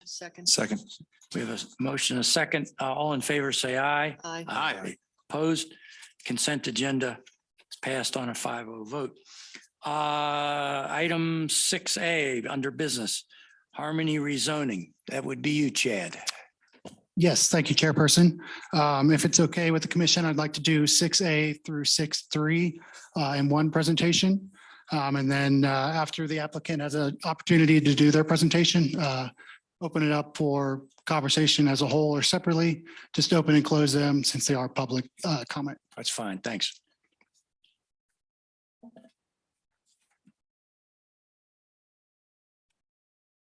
Second. Second. We have a motion, a second. All in favor, say aye. Aye. Aye. Opposed? Consent agenda is passed on a 5-0 vote. Item 6A under business, Harmony rezoning. That would be you, Chad. Yes, thank you, Chairperson. If it's okay with the commission, I'd like to do 6A through 6.3 in one presentation. And then after the applicant has an opportunity to do their presentation, open it up for conversation as a whole or separately, just open and close them since they are public comment. That's fine. Thanks.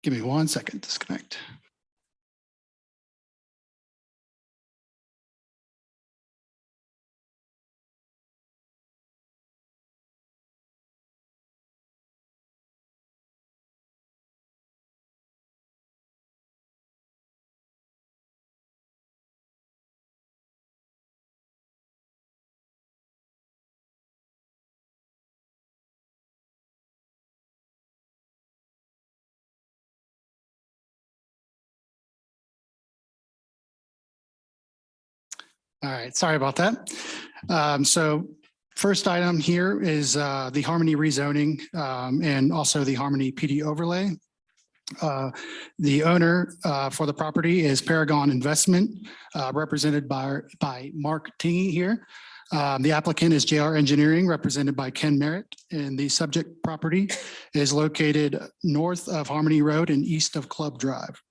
Give me 1 second, disconnect. All right, sorry about that. So first item here is the Harmony rezoning and also the Harmony PD overlay. The owner for the property is Paragon Investment, represented by Mark Tingy here. The applicant is JR Engineering, represented by Ken Merritt, and the subject property is located north of Harmony Road and east of Club Drive.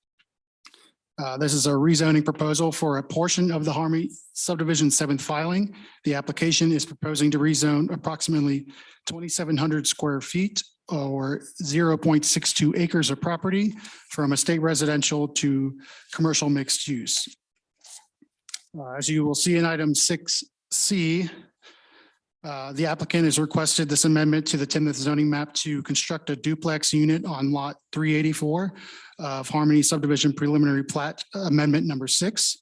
This is a rezoning proposal for a portion of the Harmony subdivision 7th filing. The application is proposing to rezone approximately 2,700 square feet or 0.62 acres of property from estate residential to commercial mixed use. As you will see in item 6C, the applicant has requested this amendment to the Timnath zoning map to construct a duplex unit on lot 384 of Harmony subdivision preliminary plat amendment number 6.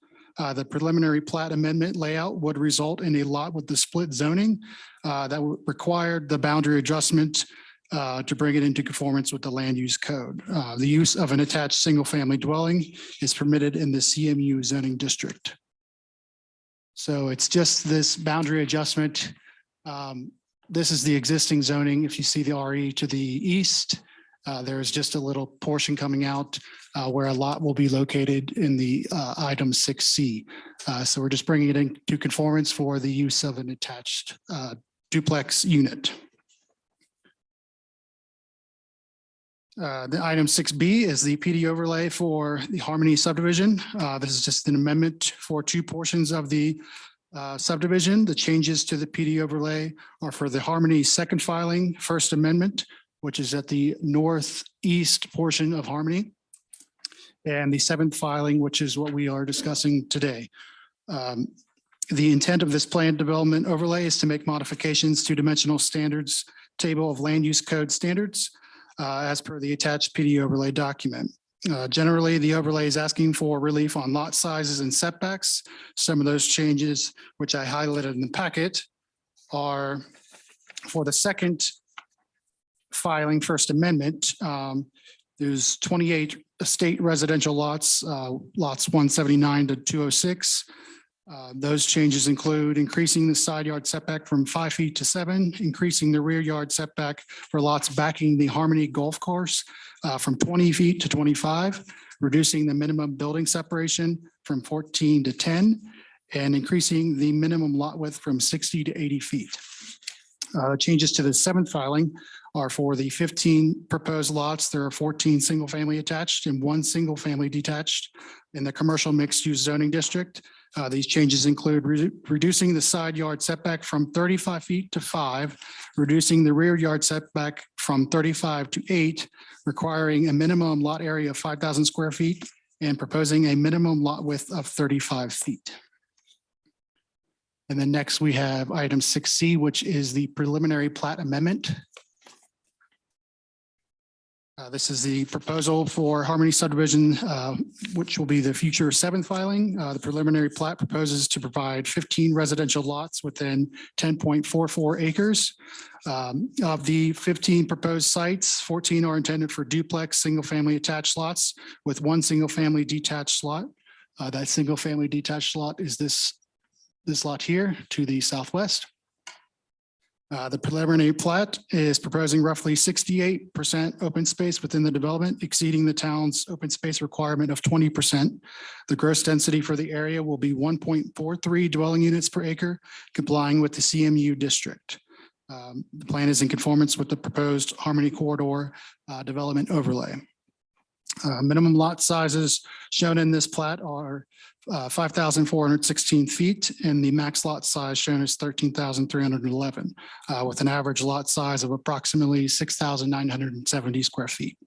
The preliminary plat amendment layout would result in a lot with the split zoning that required the boundary adjustment to bring it into conformance with the land use code. The use of an attached single family dwelling is permitted in the CMU zoning district. So it's just this boundary adjustment. This is the existing zoning. If you see the RE to the east, there's just a little portion coming out where a lot will be located in the item 6C. So we're just bringing it into conformance for the use of an attached duplex unit. The item 6B is the PD overlay for the Harmony subdivision. This is just an amendment for 2 portions of the subdivision. The changes to the PD overlay are for the Harmony second filing, first amendment, which is at the northeast portion of Harmony, and the 7th filing, which is what we are discussing today. The intent of this planned development overlay is to make modifications to dimensional standards table of land use code standards as per the attached PD overlay document. Generally, the overlay is asking for relief on lot sizes and setbacks. Some of those changes, which I highlighted in the packet, are for the second filing first amendment. There's 28 estate residential lots, lots 179 to 206. Those changes include increasing the side yard setback from 5 feet to 7, increasing the rear yard setback for lots backing the Harmony Golf Course from 20 feet to 25, reducing the minimum building separation from 14 to 10, and increasing the minimum lot width from 60 to 80 feet. Changes to the 7th filing are for the 15 proposed lots. There are 14 single family attached and 1 single family detached in the commercial mixed use zoning district. These changes include reducing the side yard setback from 35 feet to 5, reducing the rear yard setback from 35 to 8, requiring a minimum lot area of 5,000 square feet, and proposing a minimum lot width of 35 feet. And then next we have item 6C, which is the preliminary plat amendment. This is the proposal for Harmony subdivision, which will be the future seventh filing. The preliminary plat proposes to provide 15 residential lots within 10.44 acres. Of the 15 proposed sites, 14 are intended for duplex, single-family attached lots with one single-family detached lot. That single-family detached lot is this lot here to the southwest. The preliminary plat is proposing roughly 68% open space within the development, exceeding the town's open space requirement of 20%. The gross density for the area will be 1.43 dwelling units per acre, complying with the CMU district. The plan is in conformance with the proposed Harmony Corridor development overlay. Minimum lot sizes shown in this plat are 5,416 feet, and the max lot size shown is 13,311, with an average lot size of approximately 6,970 square feet.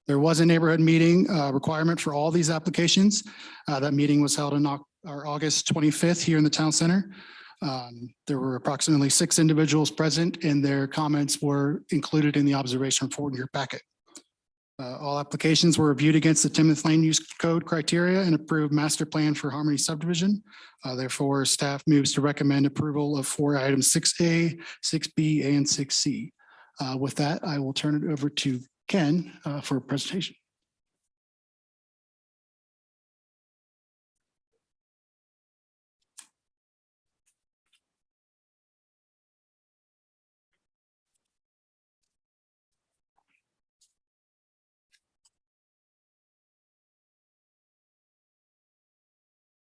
There was a neighborhood meeting requirement for all these applications. That meeting was held on August 25th here in the town center. There were approximately 6 individuals present, and their comments were included in the observation report in your packet. All applications were reviewed against the Timnath Land Use Code criteria and approved master plan for Harmony subdivision. Therefore, staff moves to recommend approval of 4 items 6A, 6B, and 6C. With that, I will turn it over to Ken for a presentation.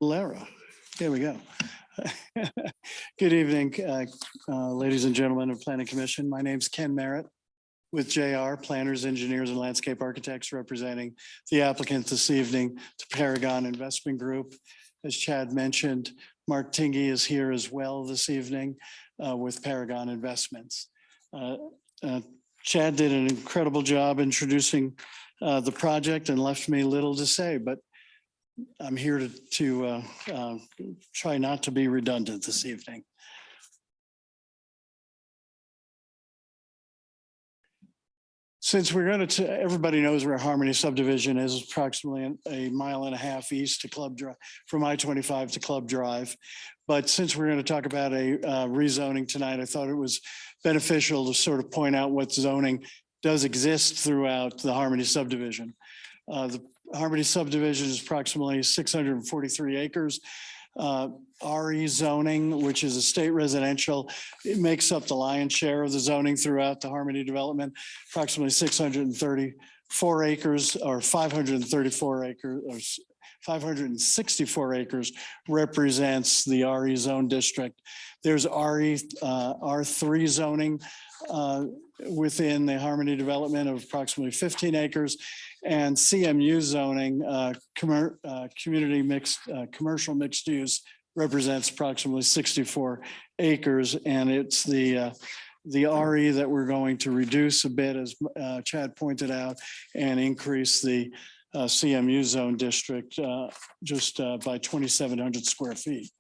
Lara, there we go. Good evening, ladies and gentlemen of Planning Commission. My name's Ken Merritt with JR, Planners, Engineers, and Landscape Architects, representing the applicant this evening to Paragon Investment Group. As Chad mentioned, Mark Tingey is here as well this evening with Paragon Investments. Chad did an incredible job introducing the project and left me little to say, but I'm here to try not to be redundant this evening. Since we're going to, everybody knows where Harmony subdivision is, approximately a mile and a half east to Club Drive, from I-25 to Club Drive. But since we're going to talk about a rezoning tonight, I thought it was beneficial to sort of point out what zoning does exist throughout the Harmony subdivision. The Harmony subdivision is approximately 643 acres. RE zoning, which is a state residential, it makes up the lion's share of the zoning throughout the Harmony development. Approximately 634 acres or 534 acres or 564 acres represents the RE zone district. There's R3 zoning within the Harmony development of approximately 15 acres, and CMU zoning, community mixed, commercial mixed use, represents approximately 64 acres, and it's the RE that we're going to reduce a bit, as Chad pointed out, and increase the CMU zone district just by 2,700 square feet.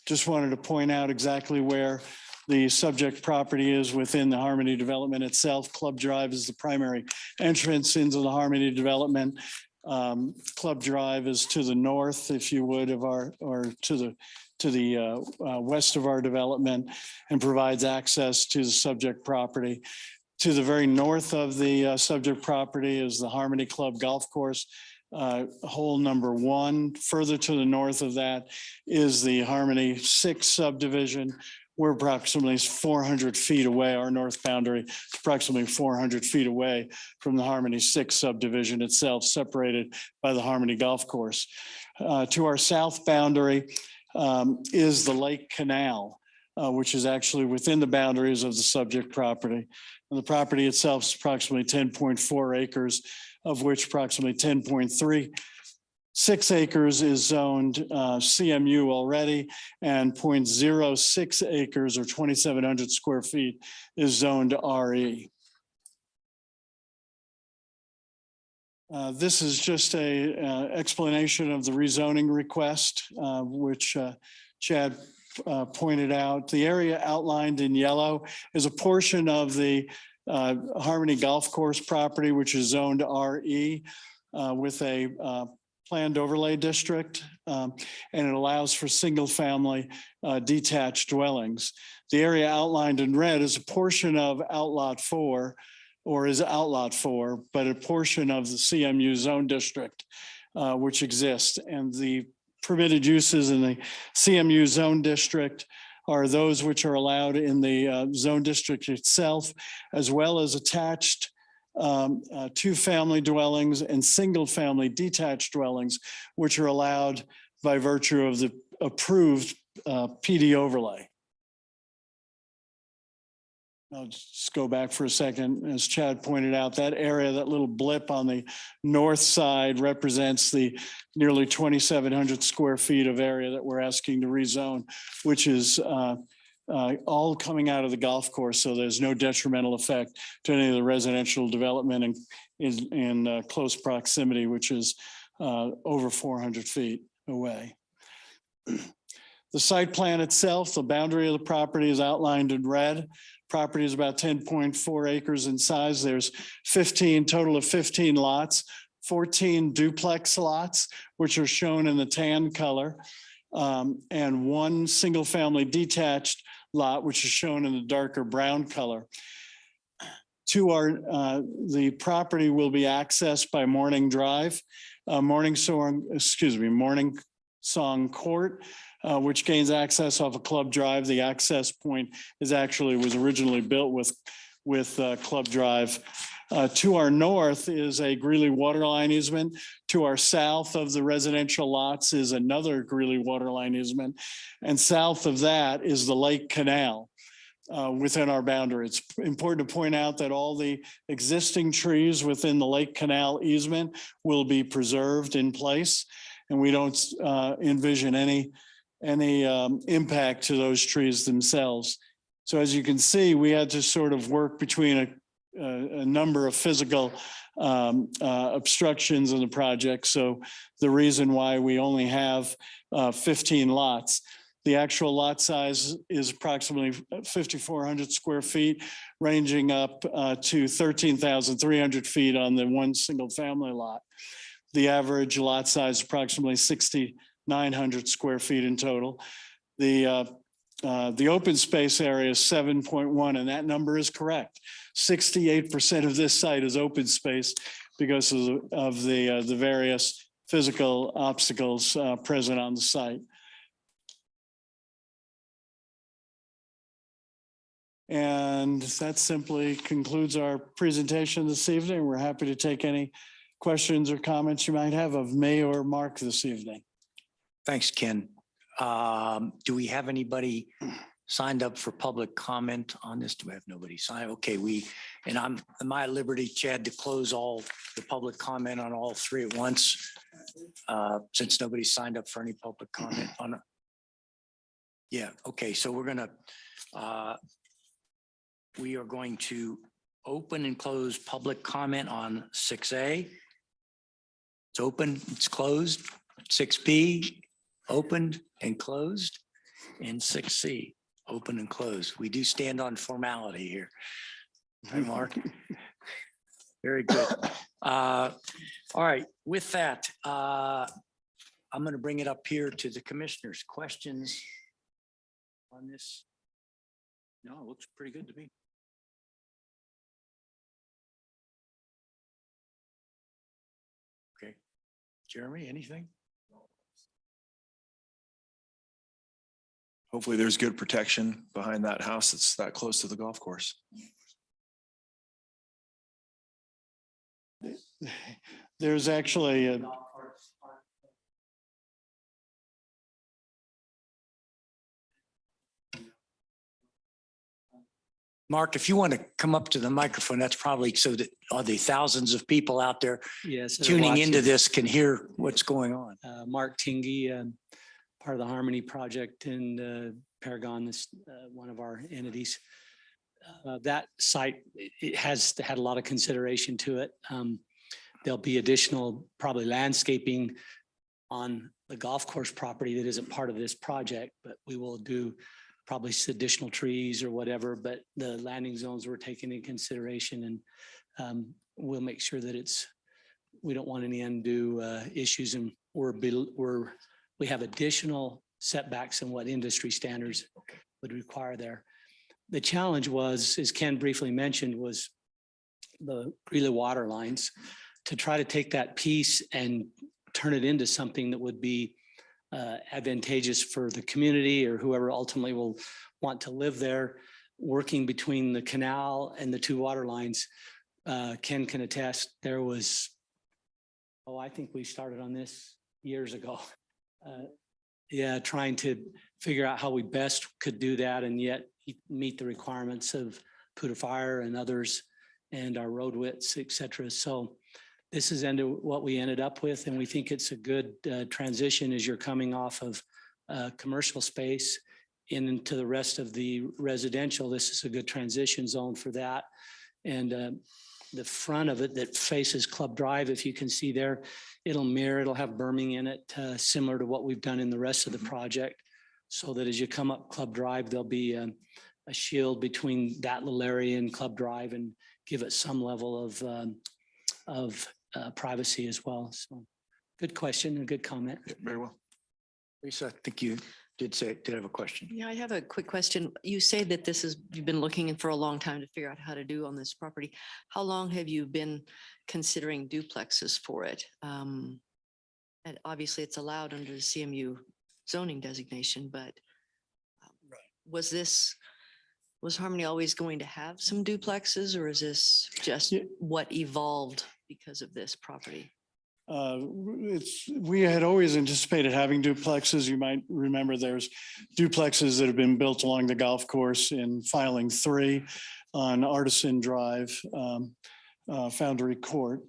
Just wanted to point out exactly where the subject property is within the Harmony development itself. Club Drive is the primary entrance into the Harmony development. Club Drive is to the north, if you would, of our, or to the west of our development, and provides access to the subject property. To the very north of the subject property is the Harmony Club Golf Course, hole number 1. Further to the north of that is the Harmony 6 subdivision. We're approximately 400 feet away. Our north boundary is approximately 400 feet away from the Harmony 6 subdivision itself, separated by the Harmony Golf Course. To our south boundary is the Lake Canal, which is actually within the boundaries of the subject property. And the property itself is approximately 10.4 acres, of which approximately 10.36 acres is zoned CMU already, and 0.06 acres or 2,700 square feet is zoned RE. This is just a explanation of the rezoning request, which Chad pointed out. The area outlined in yellow is a portion of the Harmony Golf Course property, which is zoned RE with a planned overlay district, and it allows for single-family detached dwellings. The area outlined in red is a portion of Outlot 4, or is Outlot 4, but a portion of the CMU zone district, which exists. And the permitted uses in the CMU zone district are those which are allowed in the zone district itself, as well as attached two-family dwellings and single-family detached dwellings, which are allowed by virtue of the approved PD overlay. I'll just go back for a second. As Chad pointed out, that area, that little blip on the north side represents the nearly 2,700 square feet of area that we're asking to rezone, which is all coming out of the golf course. So there's no detrimental effect to any of the residential development in close proximity, which is over 400 feet away. The site plan itself, the boundary of the property is outlined in red. Property is about 10.4 acres in size. There's total of 15 lots, 14 duplex lots, which are shown in the tan color, and one single family detached lot, which is shown in the darker brown color. The property will be accessed by Morning Drive, Morning Song Court, which gains access off of Club Drive. The access point was originally built with Club Drive. To our north is a Greeley waterline easement. To our south of the residential lots is another Greeley waterline easement. And south of that is the Lake Canal within our boundary. It's important to point out that all the existing trees within the Lake Canal easement will be preserved in place. And we don't envision any impact to those trees themselves. So as you can see, we had to sort of work between a number of physical obstructions in the project. So the reason why we only have 15 lots. The actual lot size is approximately 5,400 square feet, ranging up to 13,300 feet on the one single family lot. The average lot size is approximately 6,900 square feet in total. The open space area is 7.1, and that number is correct. 68% of this site is open space because of the various physical obstacles present on the site. And that simply concludes our presentation this evening. We're happy to take any questions or comments you might have of me or Mark this evening. Thanks, Ken. Do we have anybody signed up for public comment on this? Do we have nobody signed? Okay, I'm at my liberty, Chad, to close all the public comment on all three at once, since nobody signed up for any public comment on it. Yeah, okay, so we are going to open and close public comment on 6A. It's open, it's closed. 6B, opened and closed. And 6C, open and closed. We do stand on formality here. Hi, Mark. Very good. All right, with that, I'm going to bring it up here to the commissioners. Questions on this? No, it looks pretty good to me. Okay. Jeremy, anything? Hopefully there's good protection behind that house that's that close to the golf course. There's actually a Mark, if you want to come up to the microphone, that's probably so that all the thousands of people out there Yes. tuning into this can hear what's going on. Mark Tingy, part of the Harmony Project in Paragon, this one of our entities. That site, it has had a lot of consideration to it. There'll be additional probably landscaping on the golf course property that isn't part of this project, but we will do probably additional trees or whatever, but the landing zones were taken in consideration, and we'll make sure that we don't want any undue issues, and we have additional setbacks in what industry standards would require there. The challenge was, as Ken briefly mentioned, was the Greeley water lines, to try to take that piece and turn it into something that would be advantageous for the community or whoever ultimately will want to live there. Working between the canal and the two water lines, Ken can attest, there was, I think we started on this years ago. Trying to figure out how we best could do that and yet meet the requirements of Puda Fire and others and our road widths, et cetera. So this is what we ended up with, and we think it's a good transition as you're coming off of commercial space into the rest of the residential. This is a good transition zone for that. And the front of it that faces Club Drive, if you can see there, it'll have berming in it, similar to what we've done in the rest of the project, so that as you come up Club Drive, there'll be a shield between that little area and Club Drive and give it some level of privacy as well. So good question and good comment. Yeah, very well. Lisa, I think you did have a question. Yeah, I have a quick question. You say that you've been looking for a long time to figure out how to do on this property. How long have you been considering duplexes for it? And obviously it's allowed under the CMU zoning designation, but was Harmony always going to have some duplexes, or is this just what evolved because of this property? We had always anticipated having duplexes. You might remember there's duplexes that have been built along the golf course in filing 3 on Artisan Drive, Foundry Court.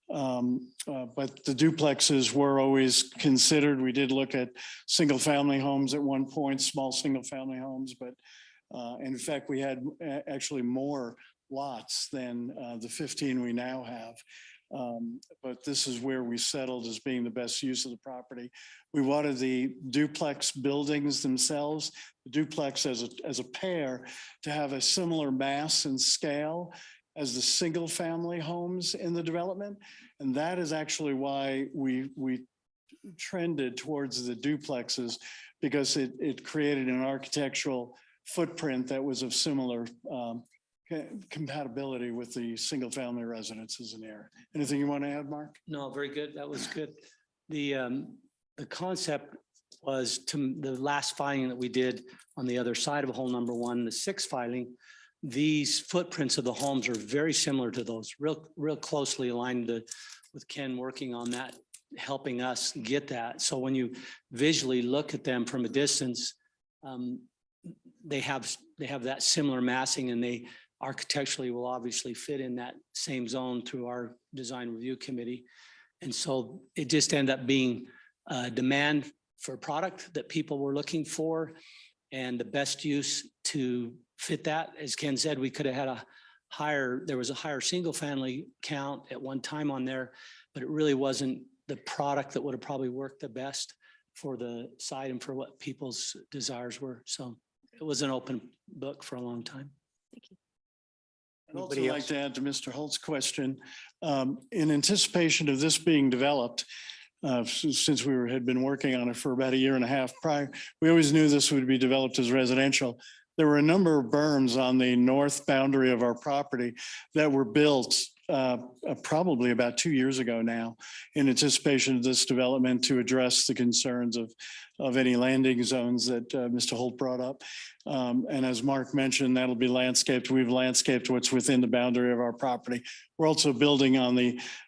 But the duplexes were always considered. We did look at single family homes at one point, small single family homes, but in fact, we had actually more lots than the 15 we now have. But this is where we settled as being the best use of the property. We wanted the duplex buildings themselves, the duplex as a pair, to have a similar mass and scale as the single family homes in the development. And that is actually why we trended towards the duplexes, because it created an architectural footprint that was of similar compatibility with the single family residences in there. Anything you want to add, Mark? No, very good. That was good. The concept was, to the last filing that we did on the other side of hole number 1, the 6th filing, these footprints of the homes are very similar to those, real closely aligned with Ken working on that, helping us get that. So when you visually look at them from a distance, they have that similar massing, and they architecturally will obviously fit in that same zone through our design review committee. And so it just ended up being a demand for a product that people were looking for, and the best use to fit that. As Ken said, we could have had there was a higher single family count at one time on there, but it really wasn't the product that would have probably worked the best for the site and for what people's desires were. So it was an open book for a long time. Thank you. I'd also like to add to Mr. Holt's question. In anticipation of this being developed, since we had been working on it for about 1.5 years prior, we always knew this would be developed as residential. There were a number of berms on the north boundary of our property that were built probably about 2 years ago now, in anticipation of this development, to address the concerns of any landing zones that Mr. Holt brought up. And as Mark mentioned, that'll be landscaped. We've landscaped what's within the boundary of our property. We're also building on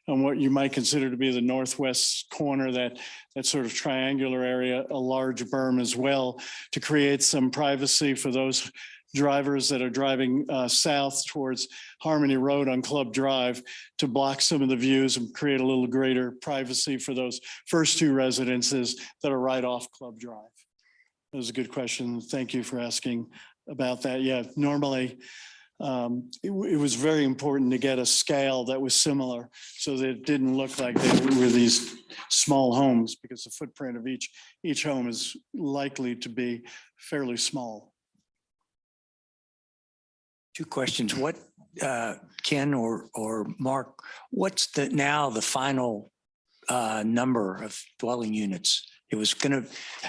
what you might consider to be the northwest corner, that sort of triangular area, a large berm as well, to create some privacy for those drivers that are driving south towards Harmony Road on Club Drive, to block some of the views and create a little greater privacy for those first 2 residences that are right off Club Drive. That was a good question. Thank you for asking about that. Yeah, normally it was very important to get a scale that was similar, so that it didn't look like they were these small homes, because the footprint of each home is likely to be fairly small. Two questions. What, Ken or Mark, what's the final number of dwelling units? It was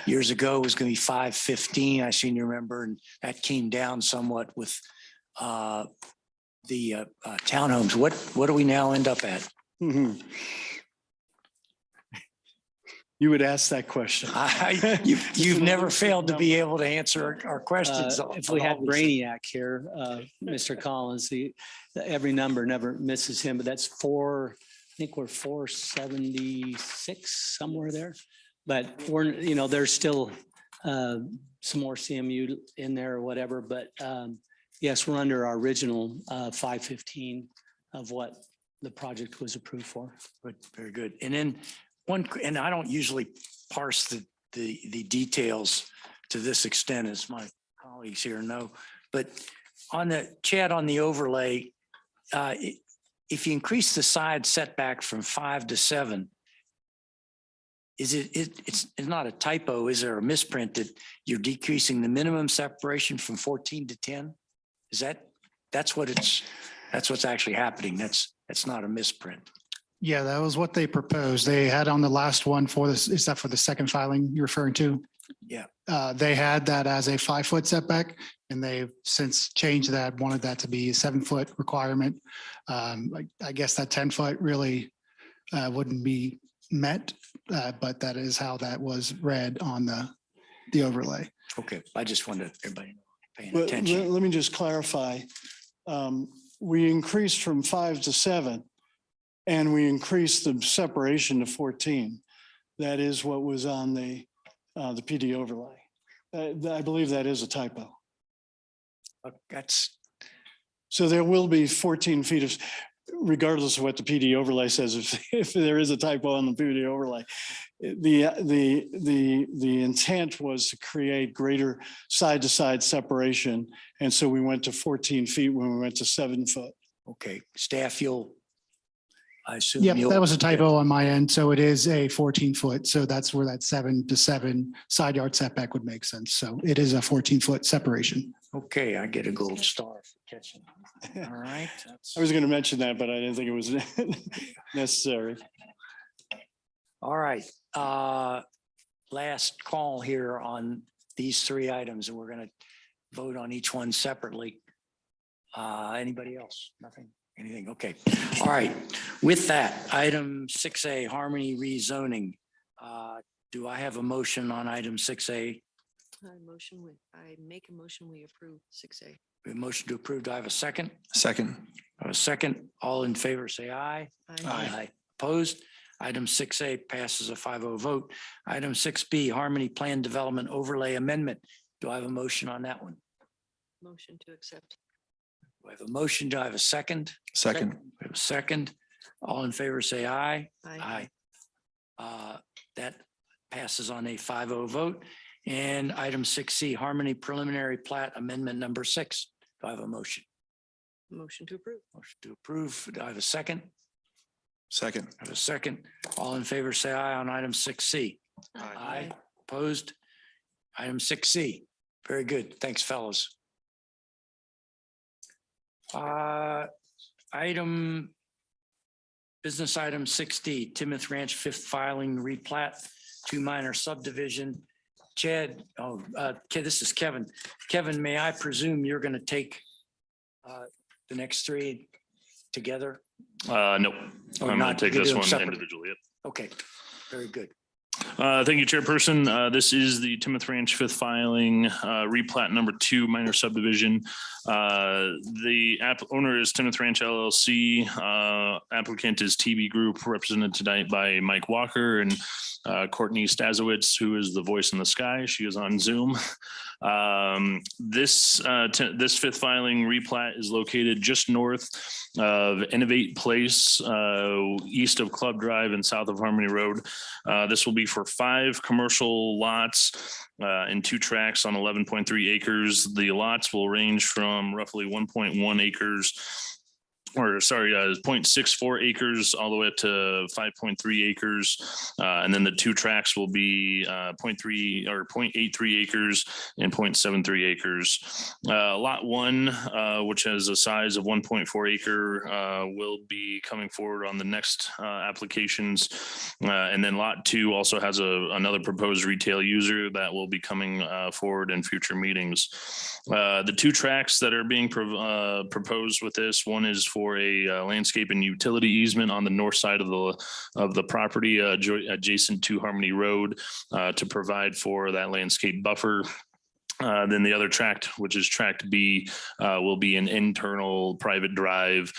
years ago, it was gonna be 515, I seem to remember, and that came down somewhat with the townhomes. What do we now end up at? Mhm. You would ask that question. You've never failed to be able to answer our questions. If we on had all these. Brainiac here, Mr. Collins, every number never misses him, but that's I think we're 476, somewhere there. But there's still some more CMU in there or whatever, but yes, we're under our original 515 of what the project was approved for. Good, very good. And then and I don't usually parse the details to this extent, as my colleagues here know, but on the overlay, if you increase the side setback from 5 to 7, it's not a typo, is there a misprint that you're decreasing the minimum separation from 14 to 10? That's what's actually happening. That's not a misprint. Yeah, that was what they proposed. They had on the last one for this, is that for the second filing you're referring to? Yeah. They had that as a 5-foot setback, and they've since changed that, wanted that to be a 7-foot requirement. I guess that 10-foot really wouldn't be met, but that is how that was read on the overlay. Okay, I just wanted everybody paying But attention. let me just clarify. We increased from 5 to 7, and we increased the separation to 14. That is what was on the PD overlay. I believe that is a typo. That's So there will be 14 feet of, regardless of what the PD overlay says, if there is a typo on the PD overlay, the intent was to create greater side-to-side separation. And so we went to 14 feet when we went to 7 foot. okay. Staff, I assume. Yep, that was a typo on my end. So it is a 14-foot. So that's where that 7 to 7 side yard setback would make sense. So it is a 14-foot separation. Okay, I get a gold star for catching. All right. I was going to mention that, but I didn't think it was necessary. All right. Last call here on these 3 items, and we're going to vote on each one separately. Anybody else? Nothing? Anything? Okay. All right. With that, item 6A, Harmony rezoning. Do I have a motion on item 6A? I make a motion, we approve 6A. A motion to approve. Do I have a second? Second. I have a second. All in favor, say aye. Aye. Opposed? Item 6A passes a 5-0 vote. Item 6B, Harmony Plan Development Overlay Amendment. Do I have a motion on that one? Motion to accept. Do I have a motion? Do I have a second? Second. We have a second. All in favor, say aye. Aye. That passes on a 5-0 vote. And item 6C, Harmony Preliminary Plat Amendment Number 6. Do I have a motion? Motion to approve. Motion to approve. Do I have a second? Second. I have a second. All in favor, say aye on item 6C. Aye. Opposed? Item 6C. Very good. Thanks, fellows. Business item 6D, Timnath Ranch fifth filing replat, 2 minor subdivision. Chad, this is Kevin. Kevin, may I presume you're going to take the next 3 together? No, Or I'm not? going to take You're this doing one separate? individually. Yep. Okay, very good. Thank you, Chairperson. This is the Timnath Ranch fifth filing, replat number 2, minor subdivision. The owner is Timnath Ranch LLC. Applicant is TB Group, represented tonight by Mike Walker and Courtney Stazowitz, who is the voice in the sky. She is on Zoom. This fifth filing replat is located just north of Innovate Place, east of Club Drive and south of Harmony Road. This will be for 5 commercial lots in 2 tracts on 11.3 acres. The lots will range from roughly 1.1 acres or sorry, 0.64 acres all the way up to 5.3 acres. And then the two tracks will be 0.3 or 0.83 acres and 0.73 acres. Lot 1, which has a size of 1.4 acre, will be coming forward on the next applications. And then Lot 2 also has another proposed retail user that will be coming forward in future meetings. The two tracks that are being proposed with this, one is for a landscape and utility easement on the north side of the property adjacent to Harmony Road to provide for that landscape buffer. Then the other tract, which is tract B, will be an internal private drive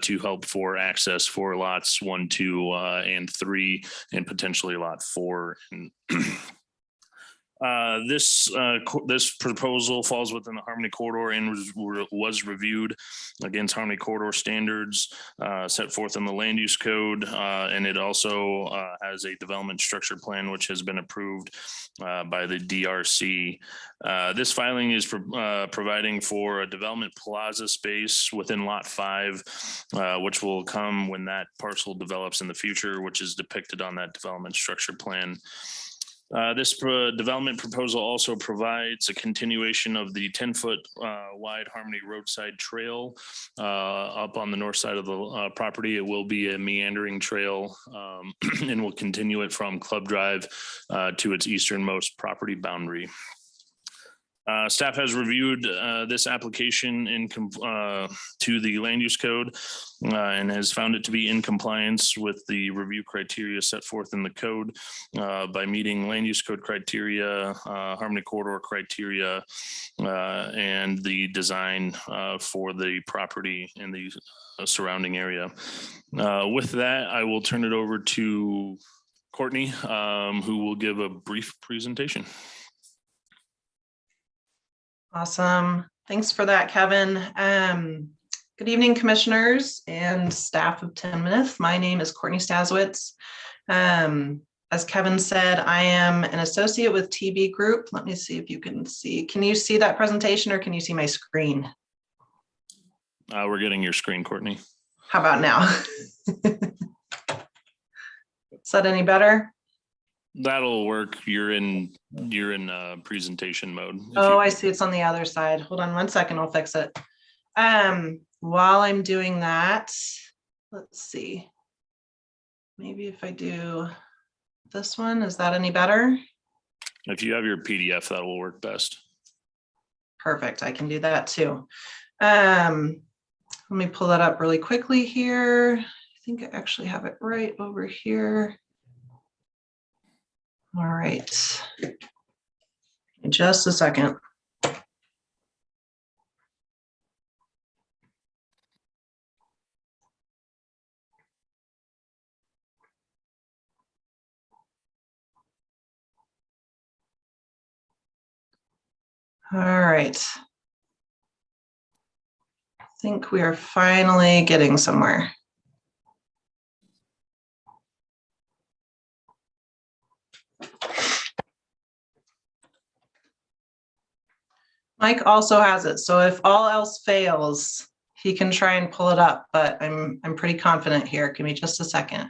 to help for access for lots 1, 2, and 3, and potentially lot 4. And this proposal falls within the Harmony Corridor and was reviewed against Harmony Corridor standards set forth in the land use code. And it also has a development structure plan, which has been approved by the DRC. This filing is providing for a development plaza space within lot 5, which will come when that parcel develops in the future, which is depicted on that development structure plan. This development proposal also provides a continuation of the 10-foot wide Harmony roadside trail up on the north side of the property. It will be a meandering trail and will continue it from Club Drive to its easternmost property boundary. Staff has reviewed this application to the land use code and has found it to be in compliance with the review criteria set forth in the code by meeting land use code criteria, Harmony Corridor criteria, and the design for the property in the surrounding area. With that, I will turn it over to Courtney, who will give a brief presentation. Awesome. Thanks for that, Kevin. Good evening, commissioners and staff of Timnath. My name is Courtney Staswitz. As Kevin said, I am an associate with TB Group. Let me see if you can see. Can you see that presentation or can you see my screen? We're getting your screen, Courtney. How about now? Is that any better? That'll work. You're in presentation mode. Oh, I see. It's on the other side. Hold on one second. I'll fix it. While I'm doing that, let's see. Maybe if I do this one, is that any better? If you have your PDF, that will work best. Perfect. I can do that too. Let me pull that up really quickly here. I think I actually have it right over here. All right. Just a second. All right. I think we are finally getting somewhere. Mike also has it, so if all else fails, he can try and pull it up, but I'm pretty confident here. Give me just a second.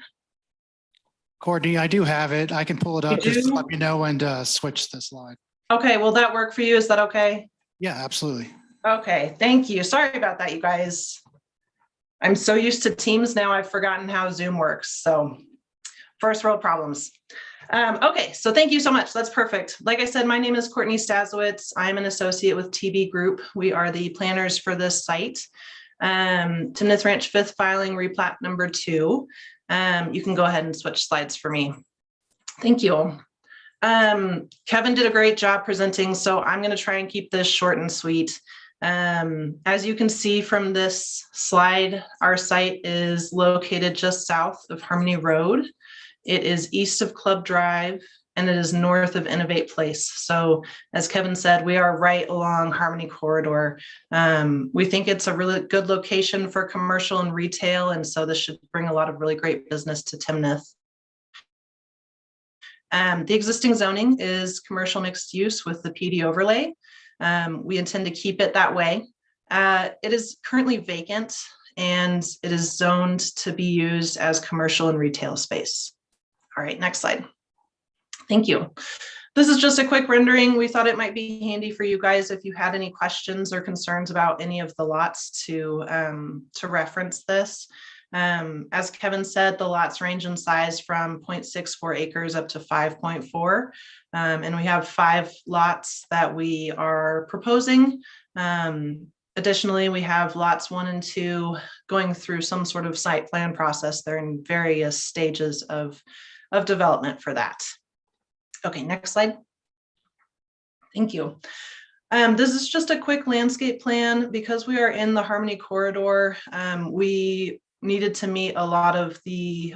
Courtney, I do have it. I can pull it up. You Just do? let me know and switch the slide. Okay, will that work for you? Is that okay? Yeah, absolutely. Okay, thank you. Sorry about that, you guys. I'm so used to Teams now, I've forgotten how Zoom works, so first world problems. Okay, so thank you so much. That's perfect. Like I said, my name is Courtney Staswitz. I'm an associate with TB Group. We are the planners for this site. Timnath Ranch 5th filing replat number 2. You can go ahead and switch slides for me. Thank you. Kevin did a great job presenting, so I'm going to try and keep this short and sweet. As you can see from this slide, our site is located just south of Harmony Road. It is east of Club Drive, and it is north of Innovate Place. So as Kevin said, we are right along Harmony Corridor. We think it's a really good location for commercial and retail, and so this should bring a lot of really great business to Timnath. The existing zoning is commercial mixed use with the PD overlay. We intend to keep it that way. It is currently vacant. and it is zoned to be used as commercial and retail space. All right, next slide. Thank you. This is just a quick rendering. We thought it might be handy for you guys if you had any questions or concerns about any of the lots to reference this. As Kevin said, the lots range in size from 0.64 acres up to 5.4. And we have 5 lots that we are proposing. Additionally, we have lots 1 and 2 going through some sort of site plan process. They're in various stages of development for that. Okay, next slide. Thank you. This is just a quick landscape plan. Because we are in the Harmony Corridor, we needed to meet all of the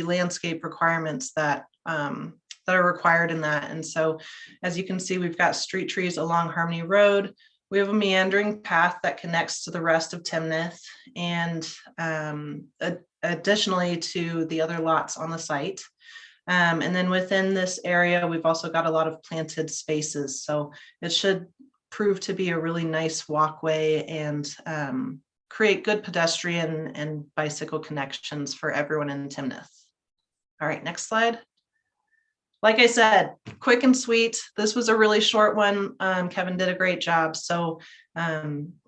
landscape requirements that are required in that. And so, as you can see, we've got street trees along Harmony Road. We have a meandering path that connects to the rest of Timnath, and additionally to the other lots on the site. And then within this area, we've also got a lot of planted spaces. So it should prove to be a really nice walkway and create good pedestrian and bicycle connections for everyone in Timnath. All right, next slide. Like I said, quick and sweet. This was a really short one. Kevin did a great job. So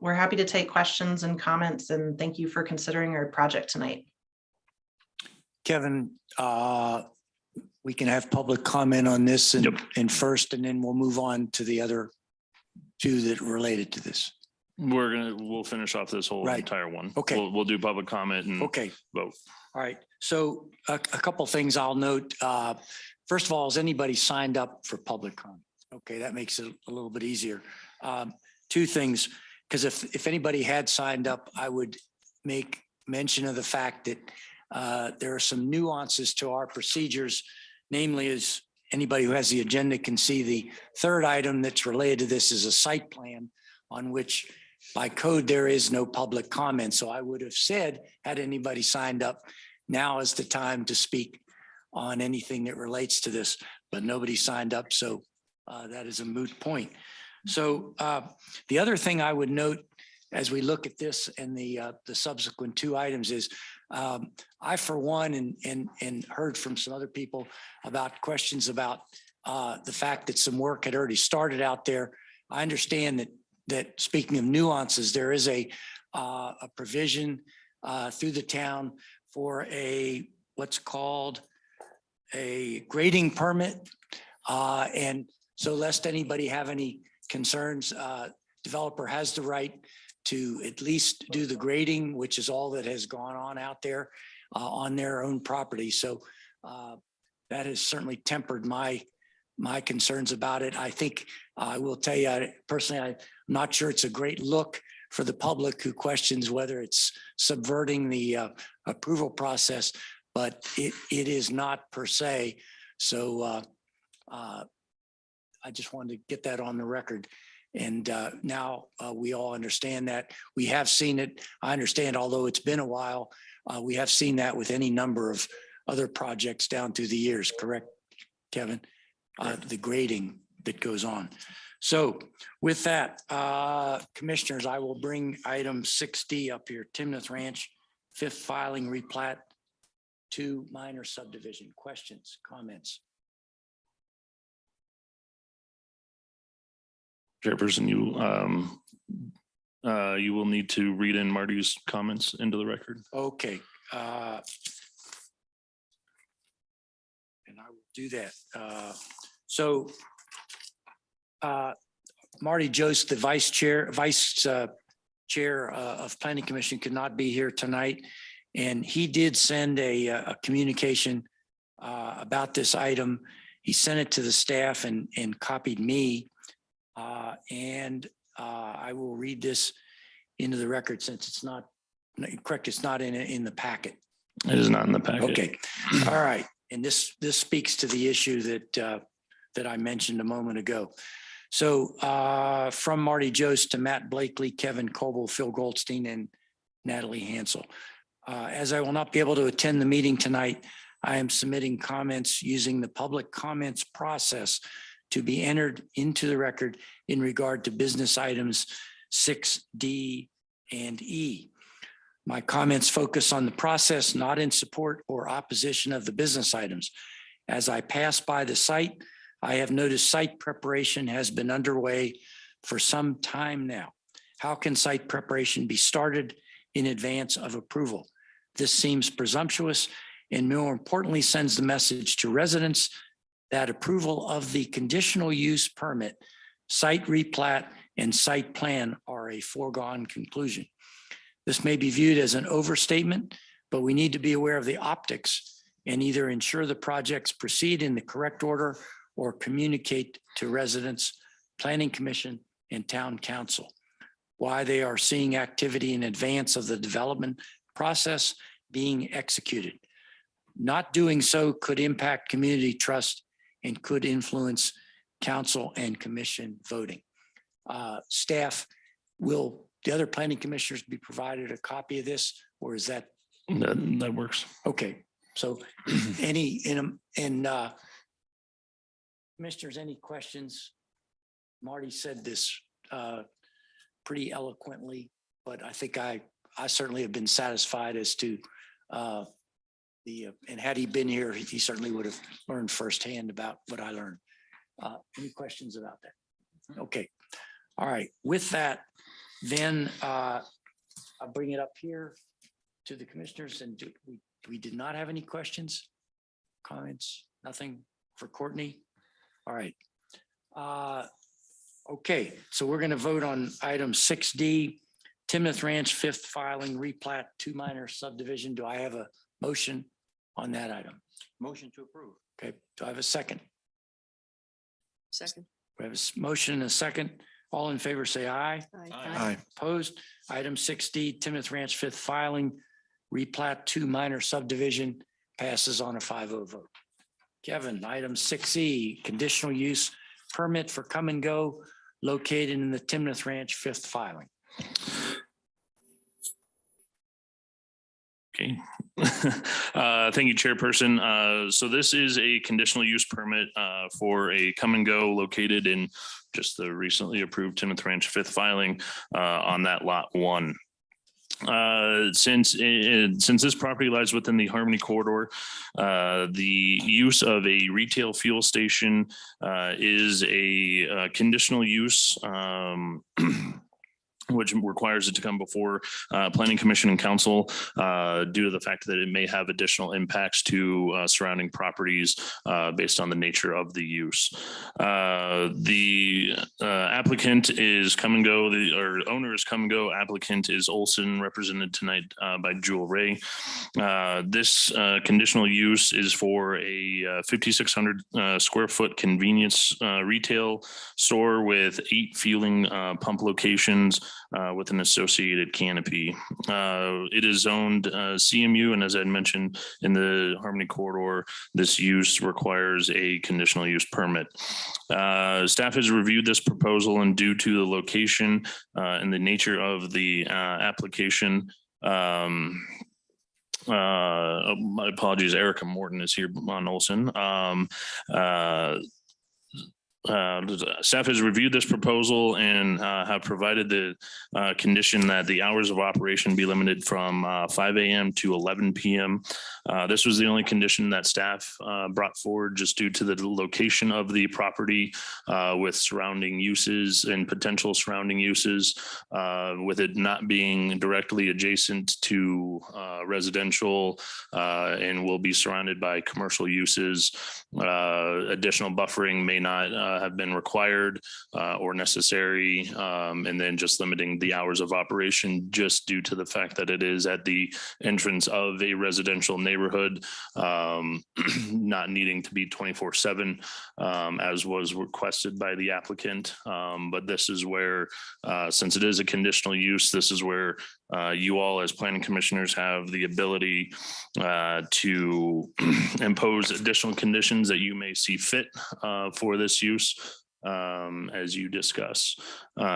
we're happy to take questions and comments, and thank you for considering our project tonight. Kevin, we can have public comment on this and first, and then we'll move on to the other 2 that are related to this. We'll finish off this whole Right. entire one. Okay. We'll do public comment and Okay. vote. All right. So a couple things I'll note. First of all, has anybody signed up for public comment? Okay, that makes it a little bit easier. 2 things, because if anybody had signed up, I would make mention of the fact that there are some nuances to our procedures. Namely, as anybody who has the agenda can see, the 3rd item that's related to this is a site plan on which by code there is no public comment. So I would have said, had anybody signed up, now is the time to speak on anything that relates to this, but nobody signed up. So that is a moot point. So the other thing I would note as we look at this and the subsequent 2 items is I, for one, and heard from some other people about questions about the fact that some work had already started out there. I understand that speaking of nuances, there is a provision through the town for what's called a grading permit. And so lest anybody have any concerns, developer has the right to at least do the grading, which is all that has gone on out there on their own property. So that has certainly tempered my concerns about it. I think I will tell you, personally, I'm not sure it's a great look for the public who questions whether it's subverting the approval process, but it is not per se. So I just wanted to get that on the record. And now we all understand that. We have seen it. I understand, although it's been a while, we have seen that with any number of other projects down through the years, correct, Kevin? The grading that goes on. So with that, commissioners, I will bring item 6D up here, Timnath Ranch, 5th filing replat, 2 minor subdivision. Questions, comments? Chairperson, you will need to read in Marty's comments into the record. Okay. And I will do that. Marty Jost, the vice chair of Planning Commission, could not be here tonight. And he did send a communication about this item. He sent it to the staff and copied me. I will read this into the record since it's not correct. It's not in the packet. It is not in the packet. Okay. All right. And this speaks to the issue that I mentioned a moment ago. So from Marty Jost to Matt Blakely, Kevin Coble, Phil Goldstein, and Natalie Hansel. As I will not be able to attend the meeting tonight, I am submitting comments using the public comments process to be entered into the record in regard to business items 6D and E. My comments focus on the process, not in support or opposition of the business items. As I pass by the site, I have noticed site preparation has been underway for some time now. How can site preparation be started in advance of approval? This seems presumptuous and more importantly sends the message to residents that approval of the conditional use permit, site replat, and site plan are a foregone conclusion. This may be viewed as an overstatement, but we need to be aware of the optics and either ensure the projects proceed in the correct order or communicate to residents, planning commission, and town council why they are seeing activity in advance of the development process being executed. Not doing so could impact community trust and could influence council and commission voting. Staff, will the other planning commissioners be provided a copy of this, or is that? That works. Okay, so commissioners, any questions? Marty said this pretty eloquently, but I think I certainly have been satisfied as to and had he been here, he certainly would have learned firsthand about what I learned. Any questions about that? Okay. All right. With that, then I'll bring it up here to the commissioners, and we did not have any questions, comments, nothing for Courtney. All right. Okay, so we're going to vote on item 6D, Timnath Ranch fifth filing replat 2 minor subdivision. Do I have a motion on that item? Motion to approve. Okay, do I have a second? Second. We have a motion and a second. All in favor, say aye. Aye. Opposed? Item 6D, Timnath Ranch fifth filing, replat 2 minor subdivision passes on a 5-0 vote. Kevin, item 6E, conditional use permit for come and go located in the Timnath Ranch fifth filing. Okay. Thank you, Chairperson. So this is a conditional use permit for a come and go located in just the recently approved Timnath Ranch fifth filing on that lot 1. Since this property lies within the Harmony corridor, the use of a retail fuel station is a conditional use which requires it to come before Planning Commission and Council due to the fact that it may have additional impacts to surrounding properties based on the nature of the use. The applicant is come and go, or owner is come and go. Applicant is Olson, represented tonight by Jewel Ray. This conditional use is for a 5,600 square foot convenience retail store with 8 fueling pump locations with an associated canopy. It is zoned CMU, and as I mentioned in the Harmony corridor, this use requires a conditional use permit. Staff has reviewed this proposal, and due to the location and the nature of the application, my apologies, Erica Morton is here on Olson. Staff has reviewed this proposal and have provided the condition that the hours of operation be limited from 5 a.m. to 11 p.m. This was the only condition that staff brought forward just due to the location of the property with surrounding uses and potential surrounding uses, with it not being directly adjacent to residential and will be surrounded by commercial uses. Additional buffering may not have been required or necessary, and then just limiting the hours of operation just due to the fact that it is at the entrance of a residential neighborhood, not needing to be 24/7 as was requested by the applicant. But this is where, since it is a conditional use, this is where you all as planning commissioners have the ability to impose additional conditions that you may see fit for this use as you discuss.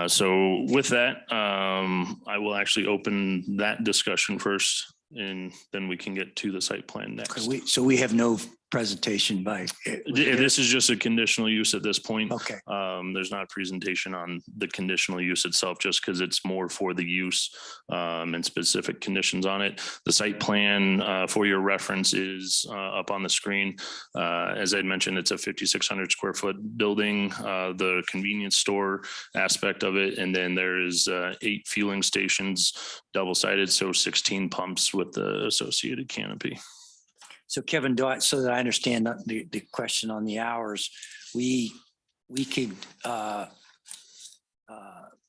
So with that, I will actually open that discussion first, and then we can get to the site plan next. So we have no presentation by. This is just a conditional use at this point. Okay, There's not a presentation on the conditional use itself, just because it's more for the use and specific conditions on it. The site plan for your reference is up on the screen. As I mentioned, it's a 5,600 square foot building, the convenience store aspect of it. And then there is 8 fueling stations, double-sided, so 16 pumps with the associated canopy. so Kevin, so that I understand the question on the hours, we could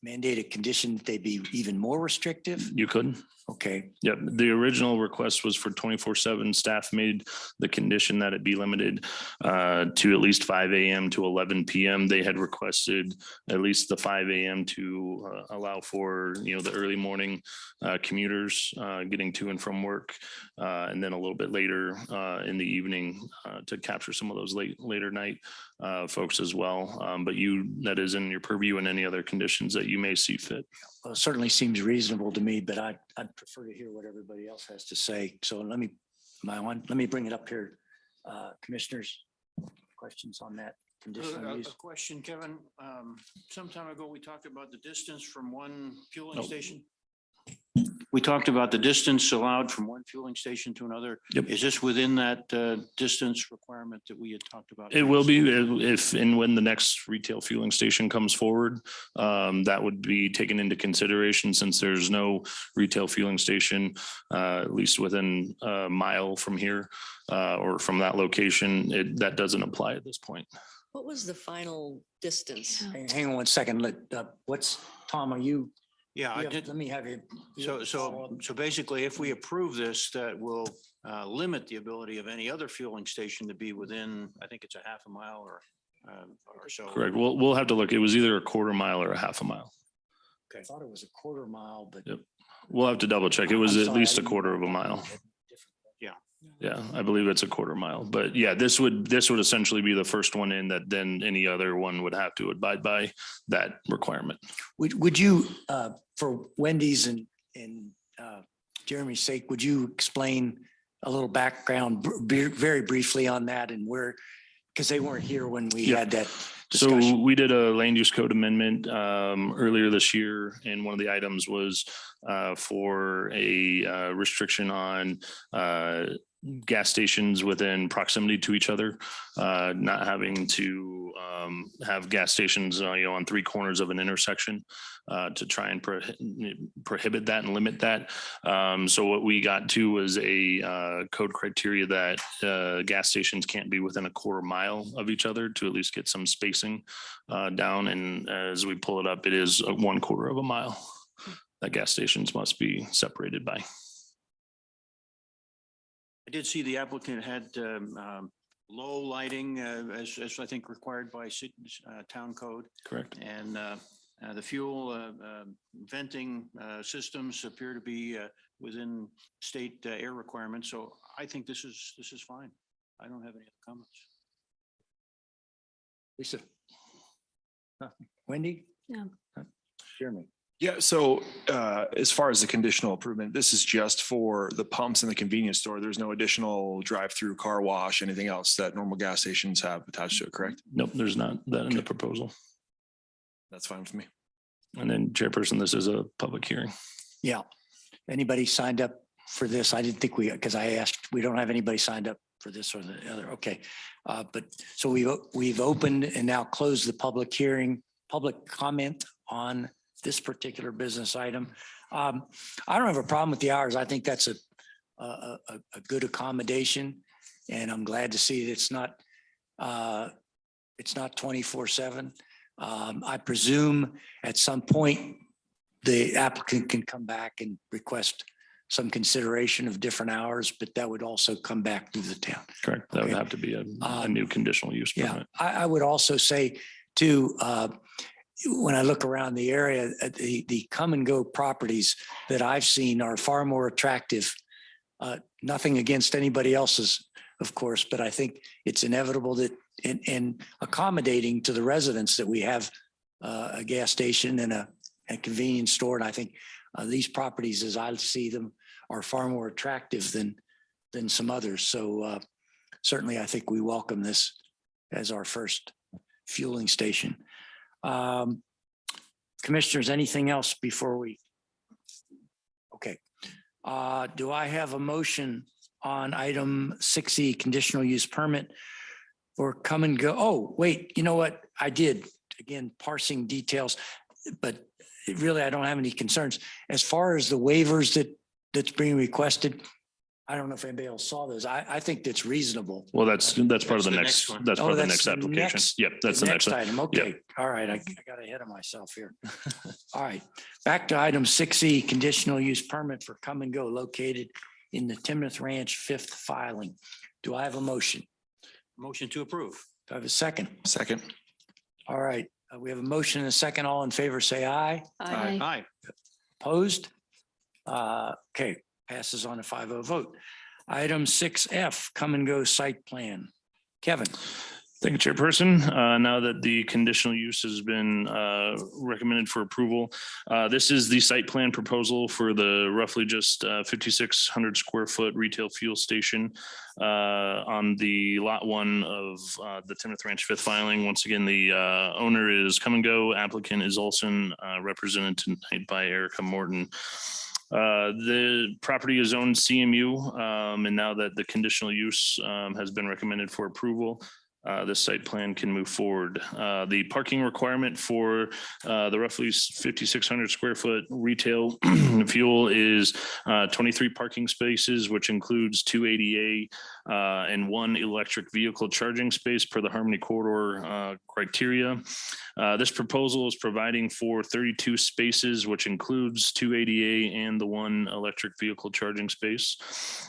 mandate a condition that they be even more restrictive? You could. Okay, Yep. The original request was for 24/7. Staff made the condition that it be limited to at least 5 a.m. to 11 p.m. They had requested at least the 5 a.m. to allow for, the early morning commuters getting to and from work. And then a little bit later in the evening to capture some of those later night folks as well. But that is in your purview and any other conditions that you may see fit. well, it certainly seems reasonable to me, but I'd prefer to hear what everybody else has to say. So let me bring it up here. Commissioners, questions on that conditional A use? question, Kevin. Some time ago, we talked about the distance from one fueling Nope. station. We talked about the distance allowed from one fueling station to another. Yep. Is this within that distance requirement that we had talked about? It will be if and when the next retail fueling station comes forward, that would be taken into consideration since there's no retail fueling station, at least within a mile from here or from that location. That doesn't apply at this point. What was the final distance? Hang on one second. Tom, are you? Yeah, I did. Let me have you. So basically, if we approve this, that will limit the ability of any other fueling station to be within, I think it's a half a mile or so. Correct. We'll have to look. It was either a quarter mile or a half a mile. I thought it was a quarter mile, but. Yep. We'll have to double check. It was I'm at sorry, least I a didn't quarter know of a that. mile. Yeah. Yeah, I believe it's a quarter mile, but yeah, this would essentially be the first one in that then any other one would have to abide by that requirement. Would you, for Wendy's and Jeremy's sake, would you explain a little background very briefly on that and where, because they weren't here when we Yeah. had that So discussion. we did a land use code amendment earlier this year, and one of the items was for a restriction on gas stations within proximity to each other, not having to have gas stations, on 3 corners of an intersection to try and prohibit that and limit that. So what we got to was a code criteria that gas stations can't be within a quarter mile of each other to at least get some spacing down. And as we pull it up, it is 1/4 of a mile that gas stations must be separated by. I did see the applicant had low lighting as I think required by town code. Correct. And the fuel venting systems appear to be within state air requirements. So I think this is fine. I don't have any other comments. Lisa? Wendy? Yeah. Jeremy? Yeah, so as far as the conditional improvement, this is just for the pumps in the convenience store. There's no additional drive-through car wash, anything else that normal gas stations have attached to it, correct? Nope, there's not that in the proposal. That's fine with me. And then chairperson, this is a public hearing. Yeah. Anybody signed up for this? I didn't think because I asked, we don't have anybody signed up for this or the other. Okay. But so we've opened and now closed the public hearing, public comment on this particular business item. I don't have a problem with the hours. I think that's a good accommodation. And I'm glad to see that it's not 24/7. I presume at some point the applicant can come back and request some consideration of different hours, but that would also come back through the town. Correct. That would Okay. have to be a new conditional use Yeah, permit. I would also say too, when I look around the area, the come and go properties that I've seen are far more attractive. Nothing against anybody else's, of course, but I think it's inevitable that in accommodating to the residents that we have a gas station and a convenience store. And I think these properties, as I see them, are far more attractive than some others. So certainly I think we welcome this as our first fueling station. Commissioners, anything else before we? Okay. Do I have a motion on item 6E, conditional use permit for come and go? Oh, wait, you know what? I did, again, parsing details, but really I don't have any concerns. As far as the waivers that's being requested, I don't know if anybody else saw those. I think that's reasonable. Well, that's part of That's the the next, next one. that's Oh, part of the that's next the application. next- Yep, that's the next. item. Okay, all right, I got ahead of myself here. All right, back to item 6E, conditional use permit for come and go located in the Timnath Ranch fifth filing. Do I have a motion? Motion to approve. Do I have a second? Second. All right, we have a motion and a second. All in favor, say aye. Aye. Aye. Opposed? Okay, passes on a 5-0 vote. Item 6F, come and go site plan. Kevin, Thank you, Chairperson. Now that the conditional use has been recommended for approval, this is the site plan proposal for the roughly just 5,600 square foot retail fuel station on the lot 1 of the Timnath Ranch fifth filing. Once again, the owner is Come and Go. Applicant is Olson, represented tonight by Erica Morton. The property is owned CMU, and now that the conditional use has been recommended for approval, this site plan can move forward. The parking requirement for the roughly 5,600 square foot retail fuel is 23 parking spaces, which includes 2 ADA and 1 electric vehicle charging space per the Harmony Corridor criteria. This proposal is providing for 32 spaces, which includes 2 ADA and the 1 electric vehicle charging space.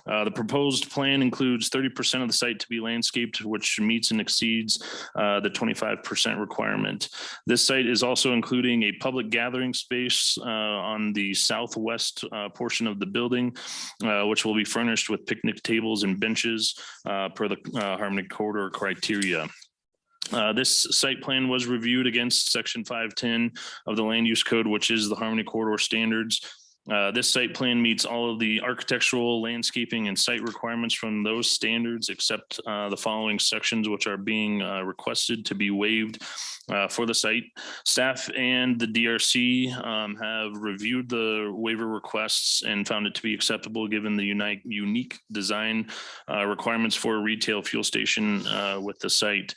The proposed plan includes 30% of the site to be landscaped, which meets and exceeds the 25% requirement. This site is also including a public gathering space on the southwest portion of the building, which will be furnished with picnic tables and benches per the Harmony Corridor criteria. This site plan was reviewed against Section 510 of the Land Use Code, which is the Harmony Corridor standards. This site plan meets all of the architectural, landscaping, and site requirements from those standards, except the following sections, which are being requested to be waived for the site. Staff and the DRC have reviewed the waiver requests and found it to be acceptable given the unique design requirements for a retail fuel station with the site.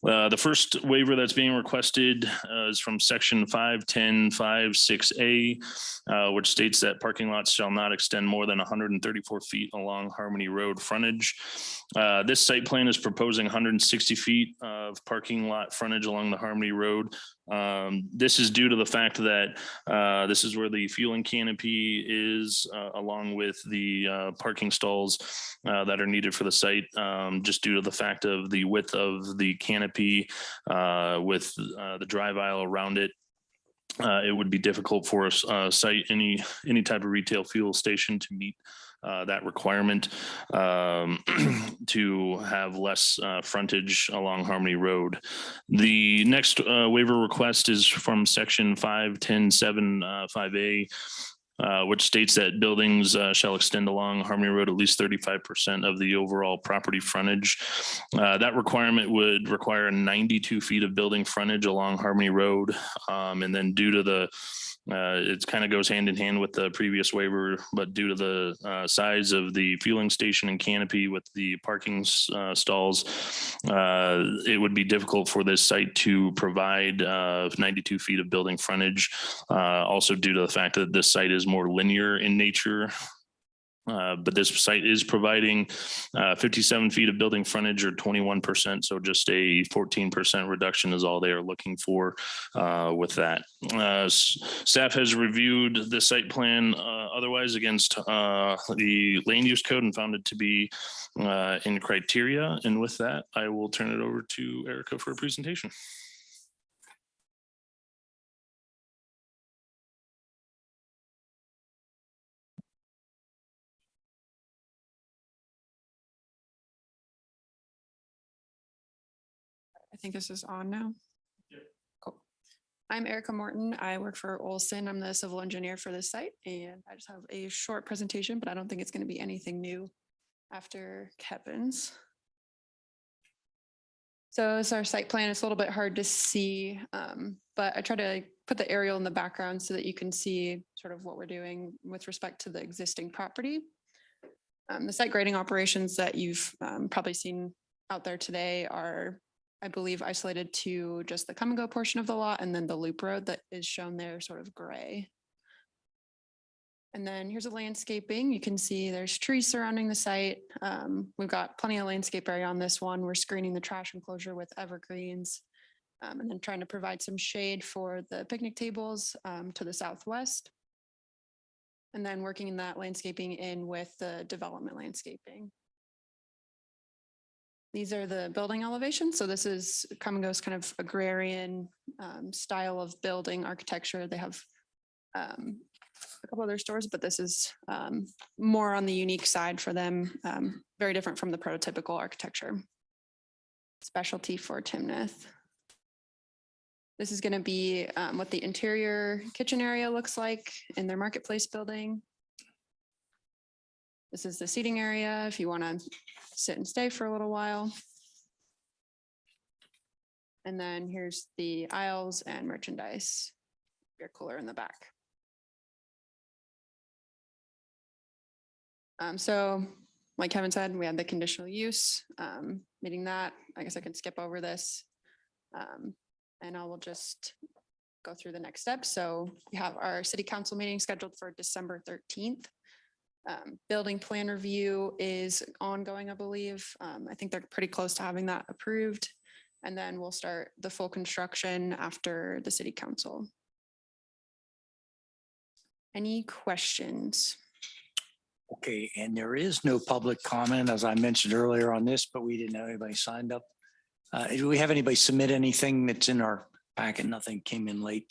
The first waiver that's being requested is from Section 510.5.6A, which states that parking lots shall not extend more than 134 feet along Harmony Road frontage. This site plan is proposing 160 feet of parking lot frontage along the Harmony Road. This is due to the fact that this is where the fueling canopy is, along with the parking stalls that are needed for the site, just due to the fact of the width of the canopy with the drive aisle around it. It would be difficult for us site any type of retail fuel station to meet that requirement to have less frontage along Harmony Road. The next waiver request is from Section 510.7.5A, which states that buildings shall extend along Harmony Road at least 35% of the overall property frontage. That requirement would require 92 feet of building frontage along Harmony Road. And then due to the it kind of goes hand in hand with the previous waiver, but due to the size of the fueling station and canopy with the parking stalls, it would be difficult for this site to provide 92 feet of building frontage. Also due to the fact that this site is more linear in nature. But this site is providing 57 feet of building frontage or 21%. So just a 14% reduction is all they are looking for with that. Staff has reviewed the site plan otherwise against the land use code and found it to be in criteria. And with that, I will turn it over to Erica for a presentation. I think this is on now. Cool. I'm Erica Morton. I work for Olson. I'm the civil engineer for this site, and I just have a short presentation, but I don't think it's going to be anything new after Kevin's. So it's our site plan. It's a little bit hard to see, but I try to put the aerial in the background so that you can see sort of what we're doing with respect to the existing property. The site grading operations that you've probably seen out there today are, I believe, isolated to just the come and go portion of the lot and then the loop road that is shown there sort of gray. And then here's a landscaping. You can see there's trees surrounding the site. We've got plenty of landscape area on this one. We're screening the trash enclosure with evergreens and then trying to provide some shade for the picnic tables to the southwest. And then working in that landscaping in with the development landscaping. These are the building elevations. So this is come and goes kind of agrarian style of building architecture. They have a couple other stores, but this is more on the unique side for them, very different from the prototypical architecture. Specialty for Timnath. This is going to be what the interior kitchen area looks like in their marketplace building. This is the seating area if you want to sit and stay for a little while. And then here's the aisles and merchandise, beer cooler in the back. So like Kevin said, we had the conditional use, meeting that. I guess I can skip over this. And I will just go through the next steps. So we have our city council meeting scheduled for December 13th. Building plan review is ongoing, I believe. I think they're pretty close to having that approved. And then we'll start the full construction after the city council. Any questions? Okay, and there is no public comment, as I mentioned earlier on this, but we didn't have anybody signed up. Do we have anybody submit anything that's in our packet? Nothing came in late.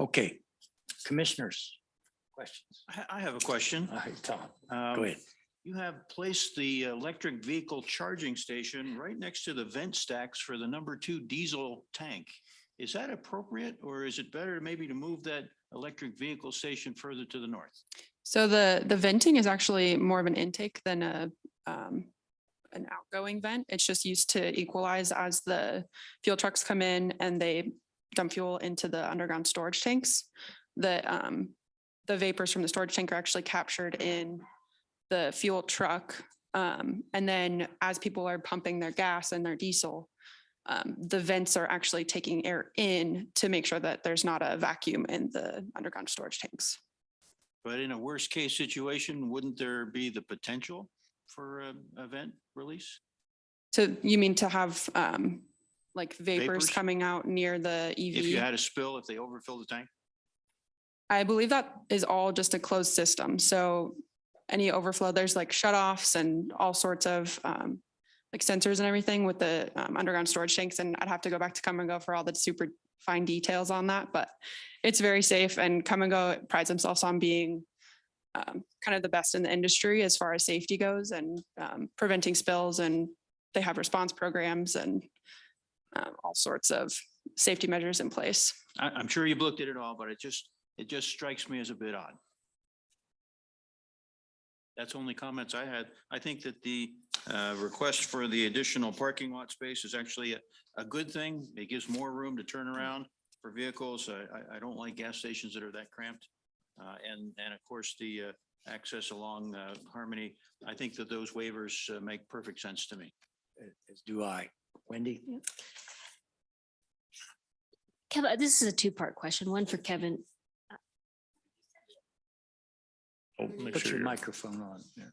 Okay, commissioners, questions? I have a question. All right, Tom, Um, go ahead. You have placed the electric vehicle charging station right next to the vent stacks for the #2 diesel tank. Is that appropriate, or is it better maybe to move that electric vehicle station further to the north? So the venting is actually more of an intake than an outgoing vent. It's just used to equalize as the fuel trucks come in and they dump fuel into the underground storage tanks. The vapors from the storage tank are actually captured in the fuel truck. And then as people are pumping their gas and their diesel, the vents are actually taking air in to make sure that there's not a vacuum in the underground storage tanks. But in a worst case situation, wouldn't there be the potential for a vent release? So you mean to have like vapors Vapors? coming out near the EV? If you had a spill, if they overfill the tank? I believe that is all just a closed system. So any overflow, there's like shutoffs and all sorts of like sensors and everything with the underground storage tanks. And I'd have to go back to Come and Go for all the super fine details on that, but it's very safe, and Come and Go prides themselves on being kind of the best in the industry as far as safety goes and preventing spills, and they have response programs and all sorts of safety measures in place. I'm sure you've looked at it all, but it just strikes me as a bit odd. That's only comments I had. I think that the request for the additional parking lot space is actually a good thing. It gives more room to turn around for vehicles. I don't like gas stations that are that cramped. And of course, the access along Harmony, I think that those waivers make perfect sense to me. As do I. Wendy? Kevin, this is a two-part question, one for Kevin. Oh, make Put sure your you're- microphone on. Yeah,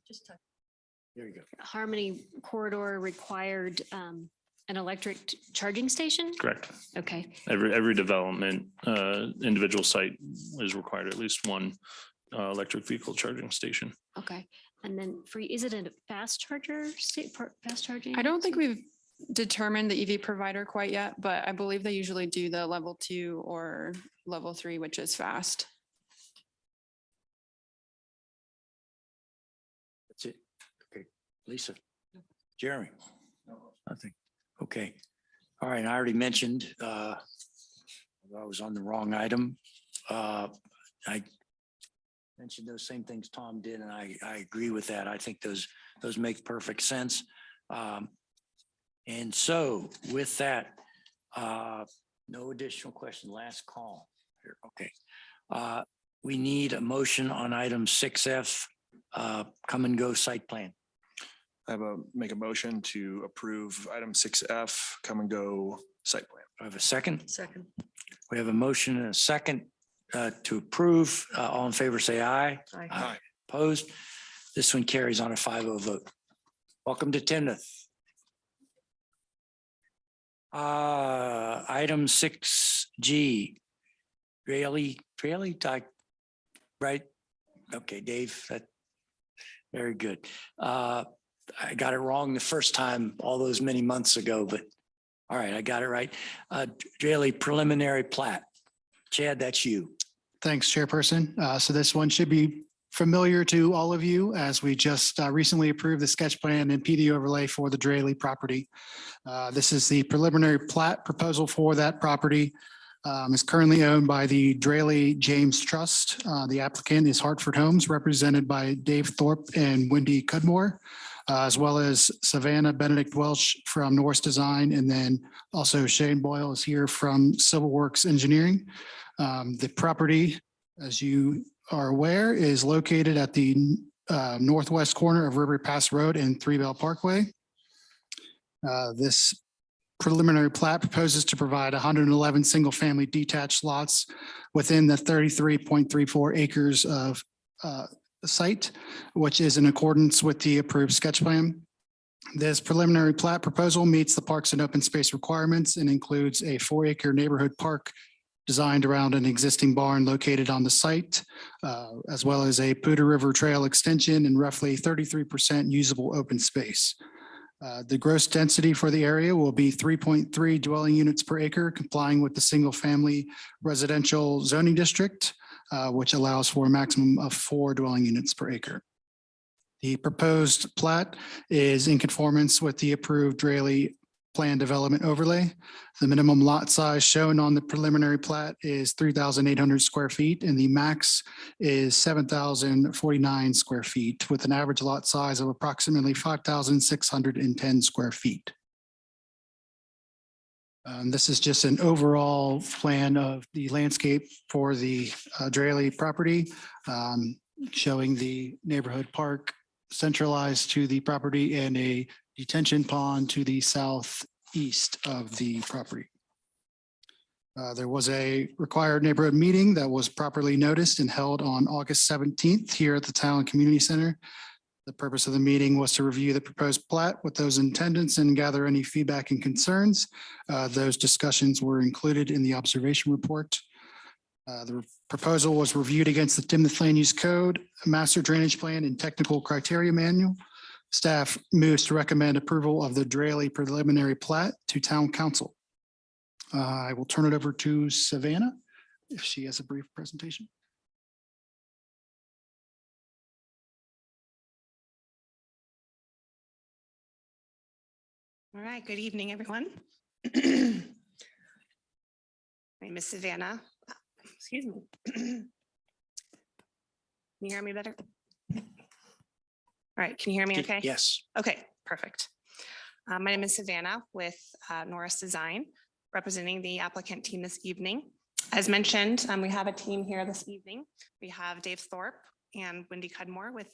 there you go. Harmony corridor required an electric charging station? Correct. Okay, Every development, individual site is required at least one electric vehicle charging station. okay. And then is it a fast charger, fast charging? I don't think we've determined the EV provider quite yet, but I believe they usually do the level 2 or level 3, which is fast. That's it. Okay, Lisa. Jeremy. Nothing. Okay. All right. I already mentioned, I was on the wrong item. I mentioned those same things Tom did, and I agree with that. I think those make perfect sense. And so with that, no additional question, last call here. Okay. We need a motion on item 6F, come and go site plan. Make a motion to approve item 6F, come and go site plan. I have a second. Second. We have a motion and a second to approve. All in favor, say aye. Aye. Opposed? This one carries on a 5-0 vote. Welcome to Timnath. Item 6G. Really, right? Okay, Dave, very good. I got it wrong the first time all those many months ago, but all right, I got it right. Daily preliminary plat. Chad, that's you. Thanks, Chairperson. So this one should be familiar to all of you as we just recently approved the sketch plan and PD overlay for the Draley property. This is the preliminary plat proposal for that property. Is currently owned by the Draley James Trust. The applicant is Hartford Homes, represented by Dave Thorpe and Wendy Cudmore, as well as Savannah Benedict Welch from Norris Design, and then also Shane Boyle is here from Civil Works Engineering. The property, as you are aware, is located at the northwest corner of River Pass Road and Three Bell Parkway. This preliminary plat proposes to provide 111 single-family detached lots within the 33.34 acres of site, which is in accordance with the approved sketch plan. This preliminary plat proposal meets the parks and open space requirements and includes a 4-acre neighborhood park designed around an existing barn located on the site, as well as a Poudre River Trail extension and roughly 33% usable open space. The gross density for the area will be 3.3 dwelling units per acre, complying with the single-family residential zoning district, which allows for a maximum of 4 dwelling units per acre. The proposed plat is in conformance with the approved Draley Plan Development Overlay. The minimum lot size shown on the preliminary plat is 3,800 square feet, and the max is 7,049 square feet, with an average lot size of approximately 5,610 square feet. This is just an overall plan of the landscape for the Draley property, showing the neighborhood park centralized to the property and a detention pond to the southeast of the property. There was a required neighborhood meeting that was properly noticed and held on August 17th here at the Town Community Center. The purpose of the meeting was to review the proposed plat with those in attendance and gather any feedback and concerns. Those discussions were included in the observation report. The proposal was reviewed against the Timnath Land Use Code, Master Drainage Plan, and Technical Criteria Manual. Staff moves to recommend approval of the Draley preliminary plat to Town Council. I will turn it over to Savannah if she has a brief presentation. All right, good evening, everyone. My name is Savannah. Excuse me. Can you hear me better? All right, can you hear me okay? Yes. Okay, perfect. My name is Savannah with Norris Design, representing the applicant team this evening. As mentioned, we have a team here this evening. We have Dave Thorpe and Wendy Cudmore with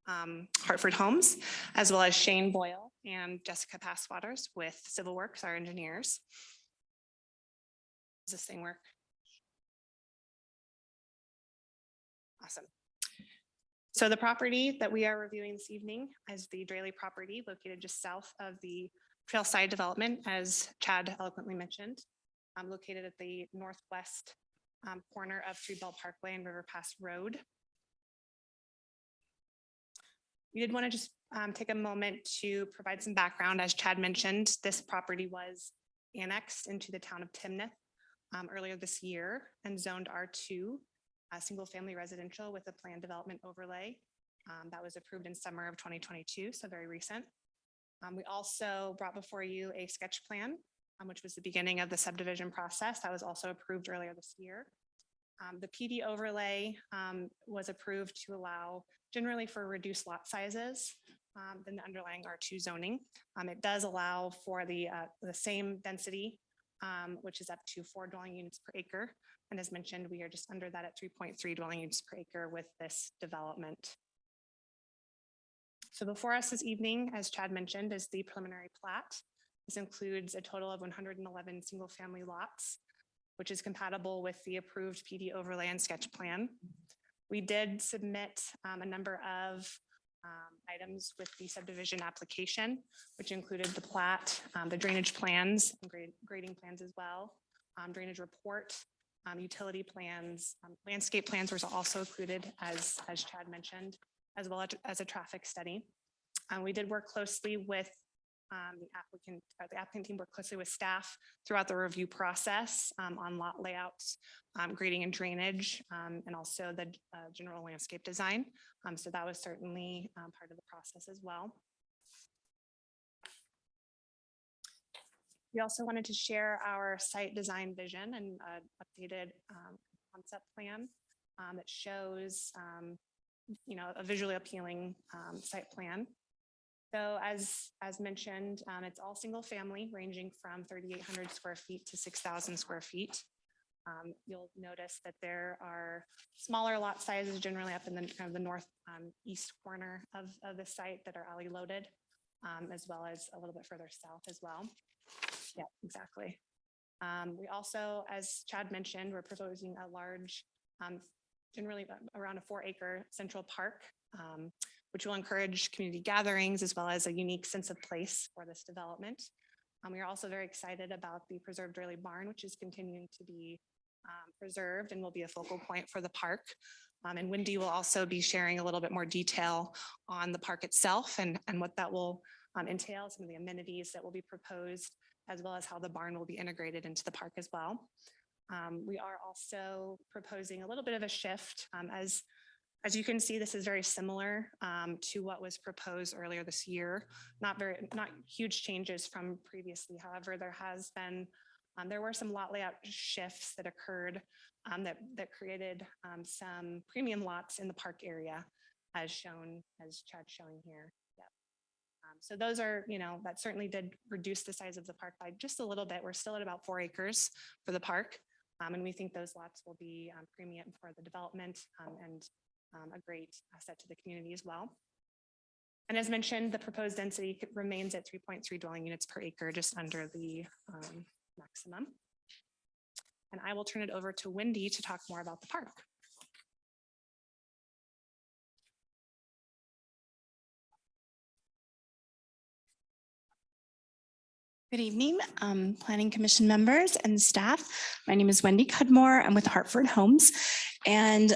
Hartford Homes, as well as Shane Boyle and Jessica Passwaters with Civil Works, our engineers. Does this thing work? Awesome. So the property that we are reviewing this evening is the Draley property located just south of the Trailside development, as Chad eloquently mentioned, located at the northwest corner of Three Bell Parkway and River Pass Road. We did want to just take a moment to provide some background. As Chad mentioned, this property was annexed into the town of Timnath earlier this year and zoned R2, single family residential with a planned development overlay that was approved in summer of 2022, so very recent. We also brought before you a sketch plan, which was the beginning of the subdivision process that was also approved earlier this year. The PD overlay was approved to allow generally for reduced lot sizes than the underlying R2 zoning. It does allow for the same density, which is up to 4 dwelling units per acre. And as mentioned, we are just under that at 3.3 dwelling units per acre with this development. So before us this evening, as Chad mentioned, is the preliminary plat. This includes a total of 111 single-family lots, which is compatible with the approved PD overlay and sketch plan. We did submit a number of items with the subdivision application, which included the plat, the drainage plans, and grading plans as well, drainage report, utility plans, landscape plans were also included as Chad mentioned, as well as a traffic study. We did work closely with the applicant team worked closely with staff throughout the review process on lot layouts, grading and drainage, and also the general landscape design. So that was certainly part of the process as well. We also wanted to share our site design vision and updated concept plan that shows a visually appealing site plan. So as mentioned, it's all single family ranging from 3,800 square feet to 6,000 square feet. You'll notice that there are smaller lot sizes generally up in the kind of the north east corner of the site that are alley loaded, as well as a little bit further south as well. Yeah, exactly. We also, as Chad mentioned, we're proposing a large, generally around a 4-acre central park, which will encourage community gatherings as well as a unique sense of place for this development. We are also very excited about the preserved Rayleigh barn, which is continuing to be preserved and will be a focal point for the park. And Wendy will also be sharing a little bit more detail on the park itself and what that will entail, some of the amenities that will be proposed, as well as how the barn will be integrated into the park as well. We are also proposing a little bit of a shift. As you can see, this is very similar to what was proposed earlier this year. Not huge changes from previously. However, there were some lot layout shifts that occurred that created some premium lots in the park area, as Chad's showing here. Yep. So those are, that certainly did reduce the size of the park by just a little bit. We're still at about 4 acres for the park. And we think those lots will be premium for the development and a great asset to the community as well. And as mentioned, the proposed density remains at 3.3 dwelling units per acre, just under the maximum. And I will turn it over to Wendy to talk more about the park. Good evening, Planning Commission members and staff. My name is Wendy Cudmore. I'm with Hartford Homes. And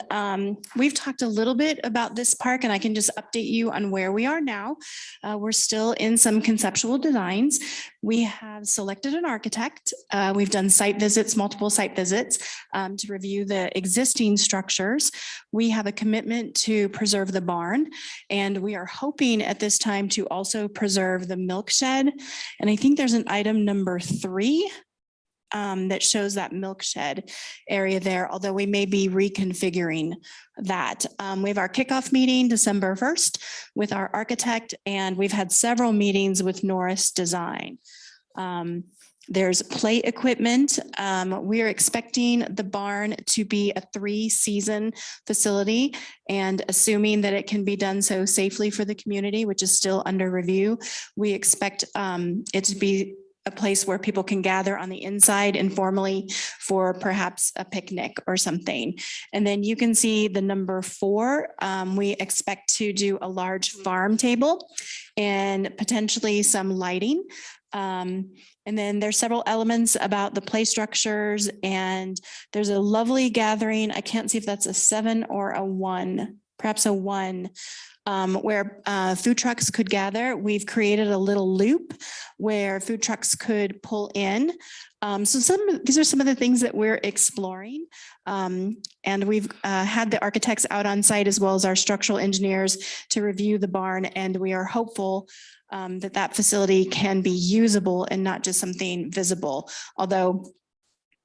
we've talked a little bit about this park, and I can just update you on where we are now. We're still in some conceptual designs. We have selected an architect. We've done site visits, multiple site visits to review the existing structures. We have a commitment to preserve the barn, and we are hoping at this time to also preserve the milk shed. And I think there's an item number 3 that shows that milk shed area there, although we may be reconfiguring that. We have our kickoff meeting December 1st with our architect, and we've had several meetings with Norris Design. There's play equipment. We are expecting the barn to be a 3-season facility, and assuming that it can be done so safely for the community, which is still under review, we expect it to be a place where people can gather on the inside informally for perhaps a picnic or something. And then you can see the number 4. We expect to do a large farm table and potentially some lighting. And then there's several elements about the play structures, and there's a lovely gathering. I can't see if that's a 7 or a 1, perhaps a 1. Where food trucks could gather. We've created a little loop where food trucks could pull in. So these are some of the things that we're exploring. And we've had the architects out on site as well as our structural engineers to review the barn. And we are hopeful that facility can be usable and not just something visible. Although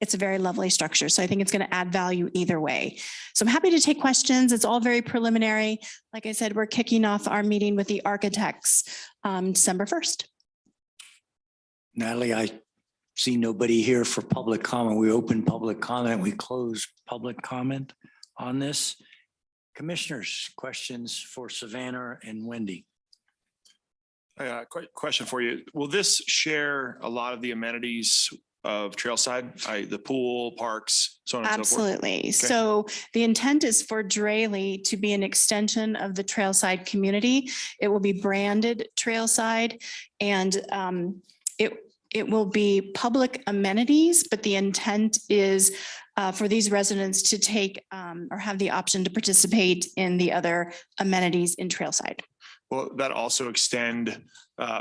it's a very lovely structure. So I think it's going to add value either way. So I'm happy to take questions. It's all very preliminary. Like I said, we're kicking off our meeting with the architects December 1st. Natalie, I see nobody here for public comment. We open public comment, we close public comment on this. Commissioners, questions for Savannah and Wendy? Question for you. Will this share a lot of the amenities of Trailside, the pool, parks, so on and so forth? Absolutely. So the intent is for Drayley to be an extension of the Trailside community. It will be branded Trailside, and it will be public amenities, but the intent is for these residents to take or have the option to participate in the other amenities in Trailside. Will that also extend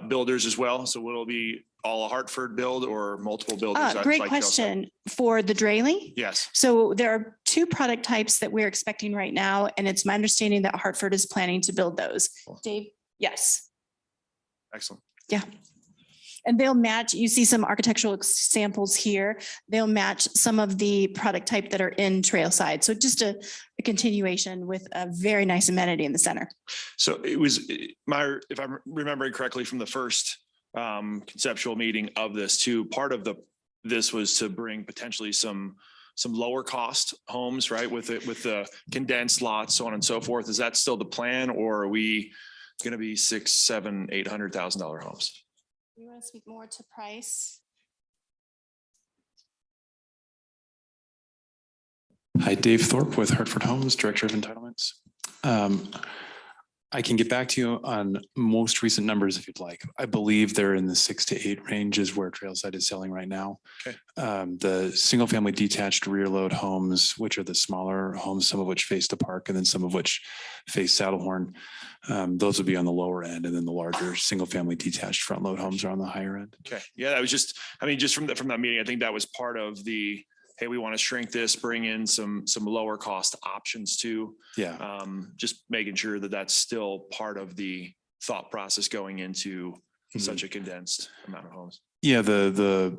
builders as well? So will it be all a Hartford build or multiple builders? Great like Trailside? question. For the Drayley? Yes. So there are 2 product types that we're expecting right now, and it's my understanding that Hartford is planning to build those. Dave? Yes. Excellent. Yeah. And they'll match, you see some architectural samples here. They'll match some of the product type that are in Trailside. So just a continuation with a very nice amenity in the center. So it was if I'm remembering correctly from the first conceptual meeting of this too, part of this was to bring potentially some lower cost homes, right? With the condensed lots, so on and so forth. Is that still the plan, or are we going to be $600,000, $700,000, $800,000 homes? You want to speak more to price? Hi, Dave Thorpe with Hartford Homes, Director of Entitlements. I can get back to you on most recent numbers if you'd like. I believe they're in the 6 to 8 ranges where Trailside is selling right now. Okay. The single family detached rear load homes, which are the smaller homes, some of which face the park and then some of which face Saddlehorn, those would be on the lower end, and then the larger single family detached front load homes are on the higher end. Okay. Yeah, that was just from that meeting, I think that was part of the, hey, we want to shrink this, bring in some lower cost options too. Yeah. Just making sure that that's still part of the thought process going into such a condensed amount of homes. Yeah, the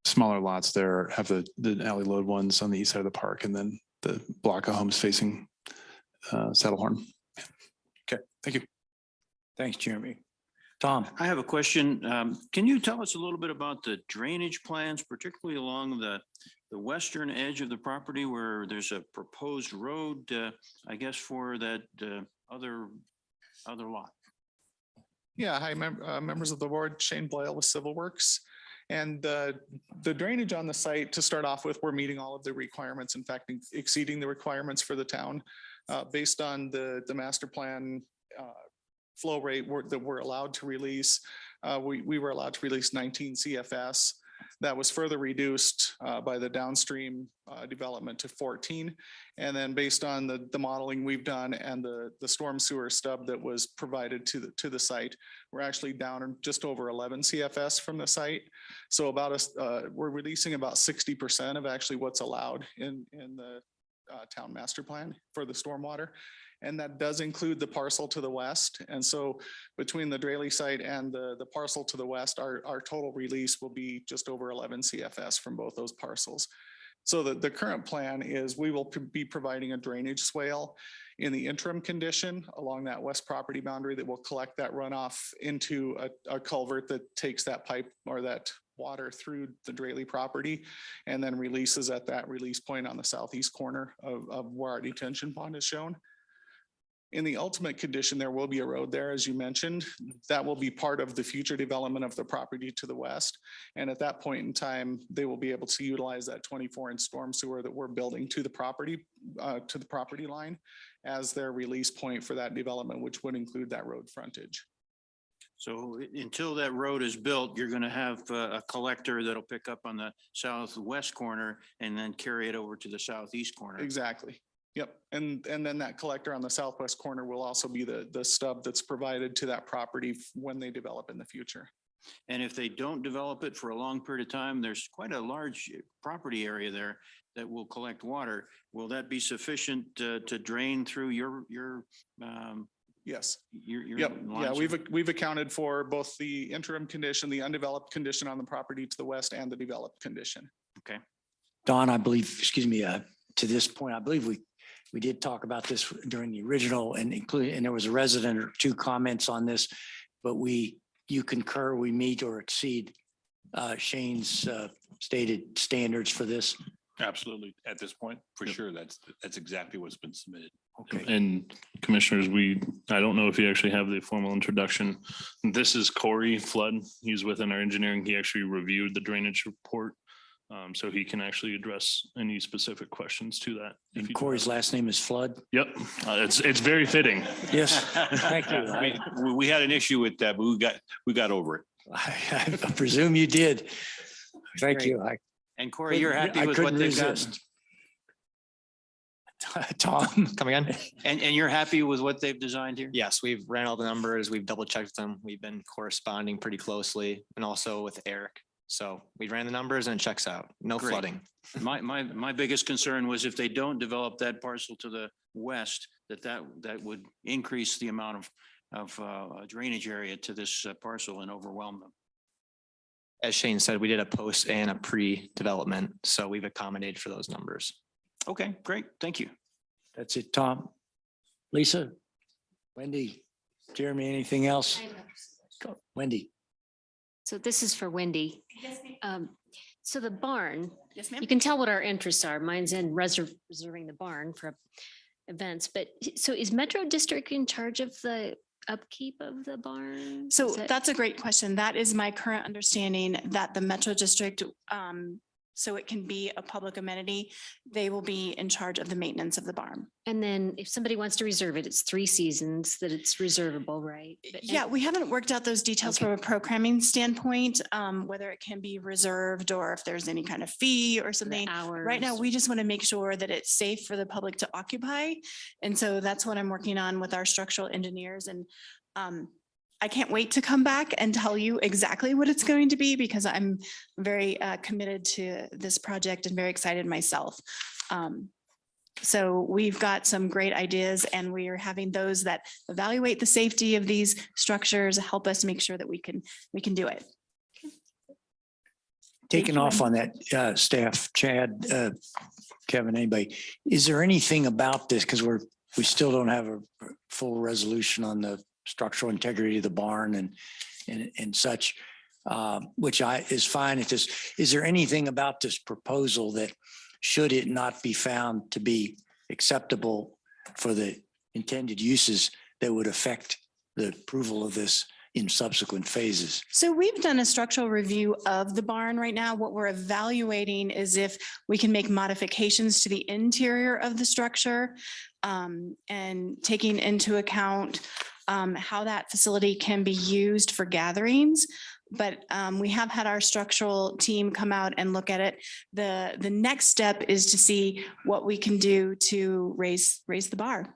smaller lots there have the alley load ones on the east side of the park, and then the block of homes facing Saddlehorn. Okay, thank you. Thanks, Jeremy. Tom? I have a question. Can you tell us a little bit about the drainage plans, particularly along the western edge of the property where there's a proposed road, I guess, for that other lot? Yeah, hi, members of the board, Shane Boyle with Civil Works. And the drainage on the site, to start off with, we're meeting all of the requirements, in fact, exceeding the requirements for the town based on the master plan flow rate that we're allowed to release. We were allowed to release 19 CFS. That was further reduced by the downstream development to 14. And then based on the modeling we've done and the storm sewer stub that was provided to the site, we're actually down just over 11 CFS from the site. So we're releasing about 60% of actually what's allowed in the town master plan for the stormwater. And that does include the parcel to the west. And so between the Drayley site and the parcel to the west, our total release will be just over 11 CFS from both those parcels. So the current plan is we will be providing a drainage swale in the interim condition along that west property boundary that will collect that runoff into a culvert that takes that pipe or that water through the Drayley property and then releases at that release point on the southeast corner of where our detention pond is shown. In the ultimate condition, there will be a road there, as you mentioned. That will be part of the future development of the property to the west. And at that point in time, they will be able to utilize that 24-inch storm sewer that we're building to the property line as their release point for that development, which would include that road frontage. So until that road is built, you're going to have a collector that'll pick up on the southwest corner and then carry it over to the southeast corner. Exactly. Yep. And then that collector on the southwest corner will also be the stub that's provided to that property when they develop in the future. And if they don't develop it for a long period of time, there's quite a large property area there that will collect water. Will that be sufficient to drain through your yes. Yep. Yeah, we've accounted for both the interim condition, the undeveloped condition on the property to the west, and the developed condition. Okay. Don, I believe, excuse me, to this point, I believe we did talk about this during the original and including, and there was a resident or two comments on this, but you concur, we meet or exceed Shane's stated standards for this. Absolutely. At this point, for sure, that's exactly what's been submitted. Okay. And commissioners, I don't know if you actually have the formal introduction. This is Corey Flood. He's within our engineering. He actually reviewed the drainage report. So he can actually address any specific questions to that. if And you do Corey's have- last name is Flood. Yep, it's very fitting. Yes, thank you. I mean, we had an issue with that, but we got over it. I presume you did. Thank Great. you. And Corey, you're happy I with what couldn't they've done? resist. Tom, Come again? And you're happy with what they've designed here? Yes, we've ran all the numbers. We've double checked them. We've been corresponding pretty closely and also with Eric. So we ran the numbers and it checks out. No Great. flooding. My biggest concern was if they don't develop that parcel to the west, that would increase the amount of drainage area to this parcel and overwhelm them. As Shane said, we did a post and a pre-development, so we've accommodated for those numbers. Okay, great. Thank you. that's it, Tom. Lisa, Wendy, Jeremy, anything else? Go, Wendy. So this is for Wendy. So the barn, Yes, ma'am. you can tell what our interests are. Mine's in reserving the barn for events, but so is Metro District in charge of the upkeep of the barn? So Is that- that's a great question. That is my current understanding that the Metro District, so it can be a public amenity, they will be in charge of the maintenance of the barn. And then if somebody wants to reserve it, it's 3 seasons that it's reservable, right? But- Yeah, we haven't worked out those details Okay. from a programming standpoint, whether it can be reserved or if there's any kind of fee or the something. hours. Right now, we just want to make sure that it's safe for the public to occupy. And so that's what I'm working on with our structural engineers. And I can't wait to come back and tell you exactly what it's going to be because I'm very committed to this project and very excited myself. So we've got some great ideas and we are having those that evaluate the safety of these structures, help us make sure that we can do it. Taking off on that, staff, Chad, Kevin, anybody, is there anything about this? Because we still don't have a full resolution on the structural integrity of the barn and such, which is fine at this. Is there anything about this proposal that should it not be found to be acceptable for the intended uses that would affect the approval of this in subsequent phases? So we've done a structural review of the barn right now. What we're evaluating is if we can make modifications to the interior of the structure and taking into account how that facility can be used for gatherings. But we have had our structural team come out and look at it. The next step is to see what we can do to raise the bar.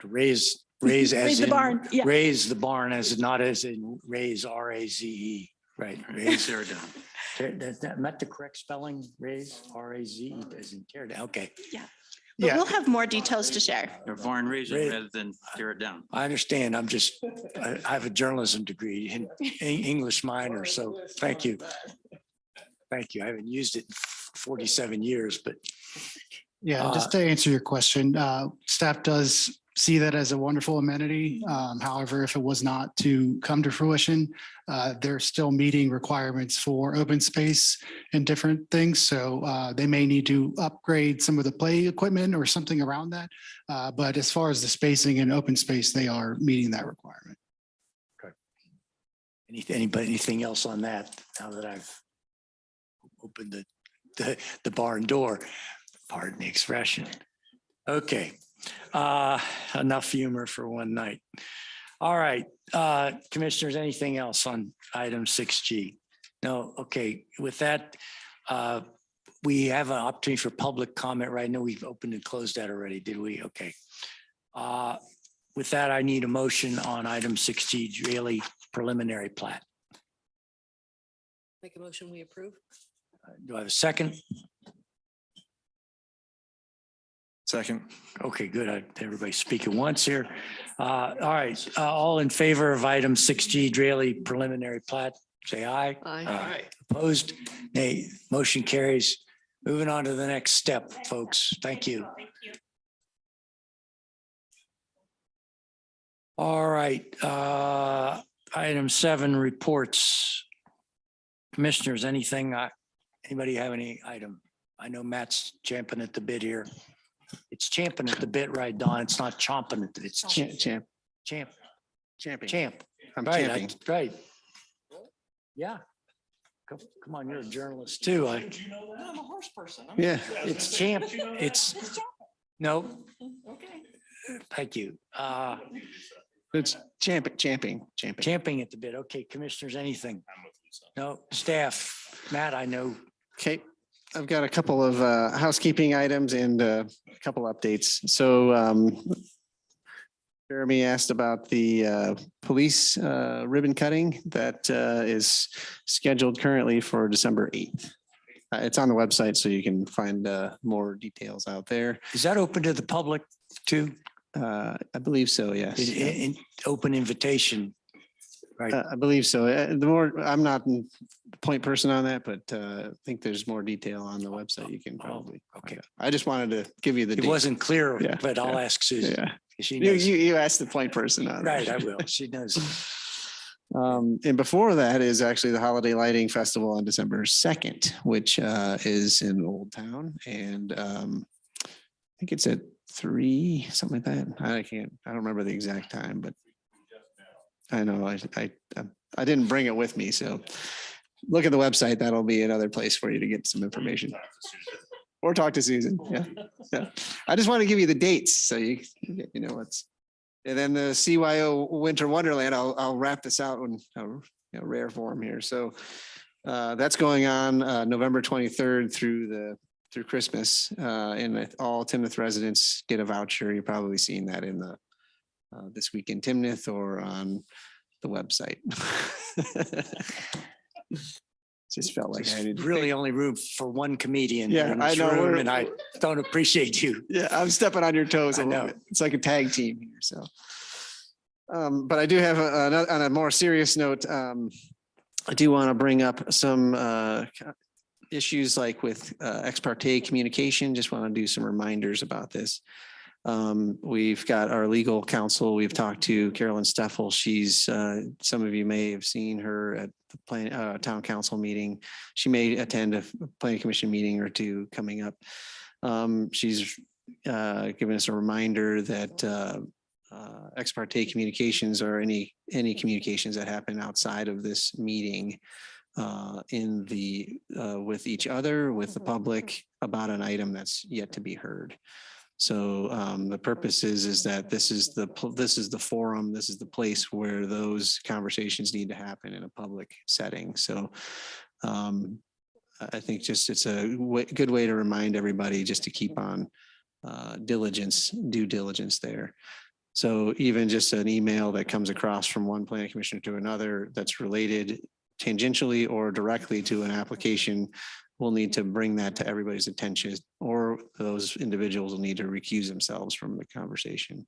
Raise Raise as the in, barn, yeah. raise the barn as not as in raise, R-A-Z-E, right? Raise. Tear down. That met the correct spelling, raise, R-A-Z-E as in tear down, okay. But we'll have more details to share. Or barn raising Raise- rather than tear it down. I understand. I have a journalism degree in English minor, so thank you. Thank you. I haven't used it in 47 years, but Yeah, just to answer your question, staff does see that as a wonderful amenity. However, if it was not to come to fruition, they're still meeting requirements for open space and different things. So they may need to upgrade some of the play equipment or something around that. But as far as the spacing and open space, they are meeting that requirement. anything else on that now that I've opened the barn door? Pardon the expression. Okay. Enough humor for one night. All right, commissioners, anything else on item 6G? No, okay, with that, we have an opportunity for public comment right now. We've opened and closed that already, did we? Okay. With that, I need a motion on item 6G, Draley preliminary plat. Make a motion, we approve. Do I have a second? Second. Okay, good. Everybody speak at once here. All right, all in favor of item 6G, Draley preliminary plat, say aye. Aye. Opposed? Nay. Motion carries. Moving on to the next step, folks. Thank you. All right, item 7, reports. Commissioners, anything, anybody have any item? I know Matt's champing at the bit here. It's champing at the bit, right, Don? It's not chomping at it's Champ. champ. I'm Right, champing. right. Yeah. Come on, you're a journalist too. Yeah. It's champ, no. Thank you. It's champing. Champing at the bit. Okay, commissioners, anything? No, staff, Matt, I know. Okay, I've got a couple of housekeeping items and a couple updates. So Jeremy asked about the police ribbon cutting that is scheduled currently for December 8th. It's on the website, so you can find more details out there. Is that open to the public too? I believe so, yes. Open invitation, right? I believe so. The more, I'm not the point person on that, but I think there's more detail on the website. You can probably. Okay. I just wanted to give you the. It date. wasn't clear, Yeah, but I'll yeah, ask Susan. Yeah. She You, knows. you asked the point person on that. Right, I will. She knows. And before that is actually the Holiday Lighting Festival on December 2nd, which is in Old Town. And I think it's at 3, something like that. I don't remember the exact time, but I know I didn't bring it with me. So look at the website. That'll be another place for you to get some information. Or talk to Susan. Yeah. Yeah. I just want to give you the dates so you know what's. And then the CYO Winter Wonderland, I'll wrap this out in a rare form here. So that's going on November 23rd through Christmas. And all Timnath residents get a voucher. You're probably seeing that in the This Week in Timnath or on the website. Just felt like I needed really only room for one comedian. Yeah, in I this know, room, and I don't appreciate you. Yeah, I'm stepping on your toes a little bit. It's like a tag team here. So, but I do have on a more serious note. I do want to bring up some issues like with ex parte communication. Just want to do some reminders about this. We've got our legal counsel. We've talked to Carolyn Steffel. She's some of you may have seen her at the town council meeting. She may attend a planning commission meeting or two coming up. She's given us a reminder that ex parte communications or any communications that happen outside of this meeting with each other, with the public about an item that's yet to be heard. So the purpose is that this is the forum, this is the place where those conversations need to happen in a public setting. So I think just it's a good way to remind everybody just to keep on due diligence there. So even just an email that comes across from one planning commissioner to another that's related tangentially or directly to an application, we'll need to bring that to everybody's attention, or those individuals will need to recuse themselves from the conversation.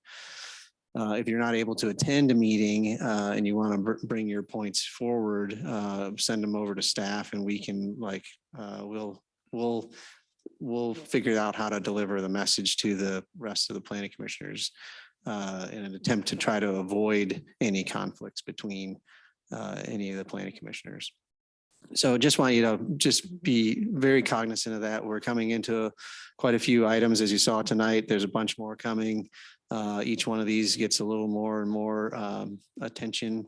If you're not able to attend a meeting and you want to bring your points forward, send them over to staff and we can we'll figure out how to deliver the message to the rest of the planning commissioners in an attempt to try to avoid any conflicts between any of the planning commissioners. So just want you to just be very cognizant of that. We're coming into quite a few items, as you saw tonight. There's a bunch more coming. Each one of these gets a little more and more attention.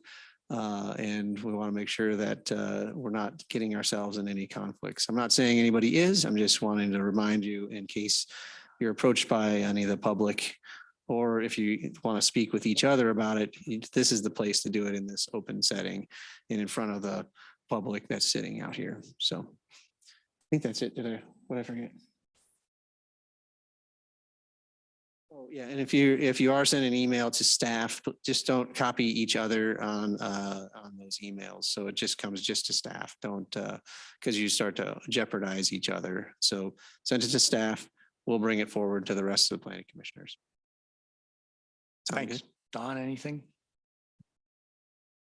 And we want to make sure that we're not getting ourselves in any conflicts. I'm not saying anybody is. I'm just wanting to remind you in case you're approached by any of the public, or if you want to speak with each other about it, this is the place to do it in this open setting and in front of the public that's sitting out here. So I think that's it. What did I forget? Oh, yeah. And if you are sending an email to staff, just don't copy each other on those emails. So it just comes just to staff. Don't because you start to jeopardize each other. So send it to staff. We'll bring it forward to the rest of the planning commissioners. Thanks. Don, anything?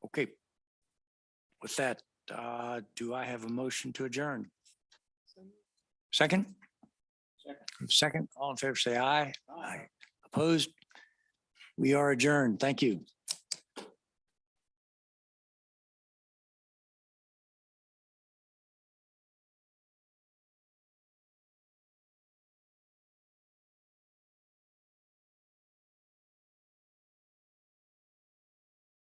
Okay. With that, do I have a motion to adjourn? Second? Second, all in favor, say aye. Aye. Opposed? We are adjourned. Thank you.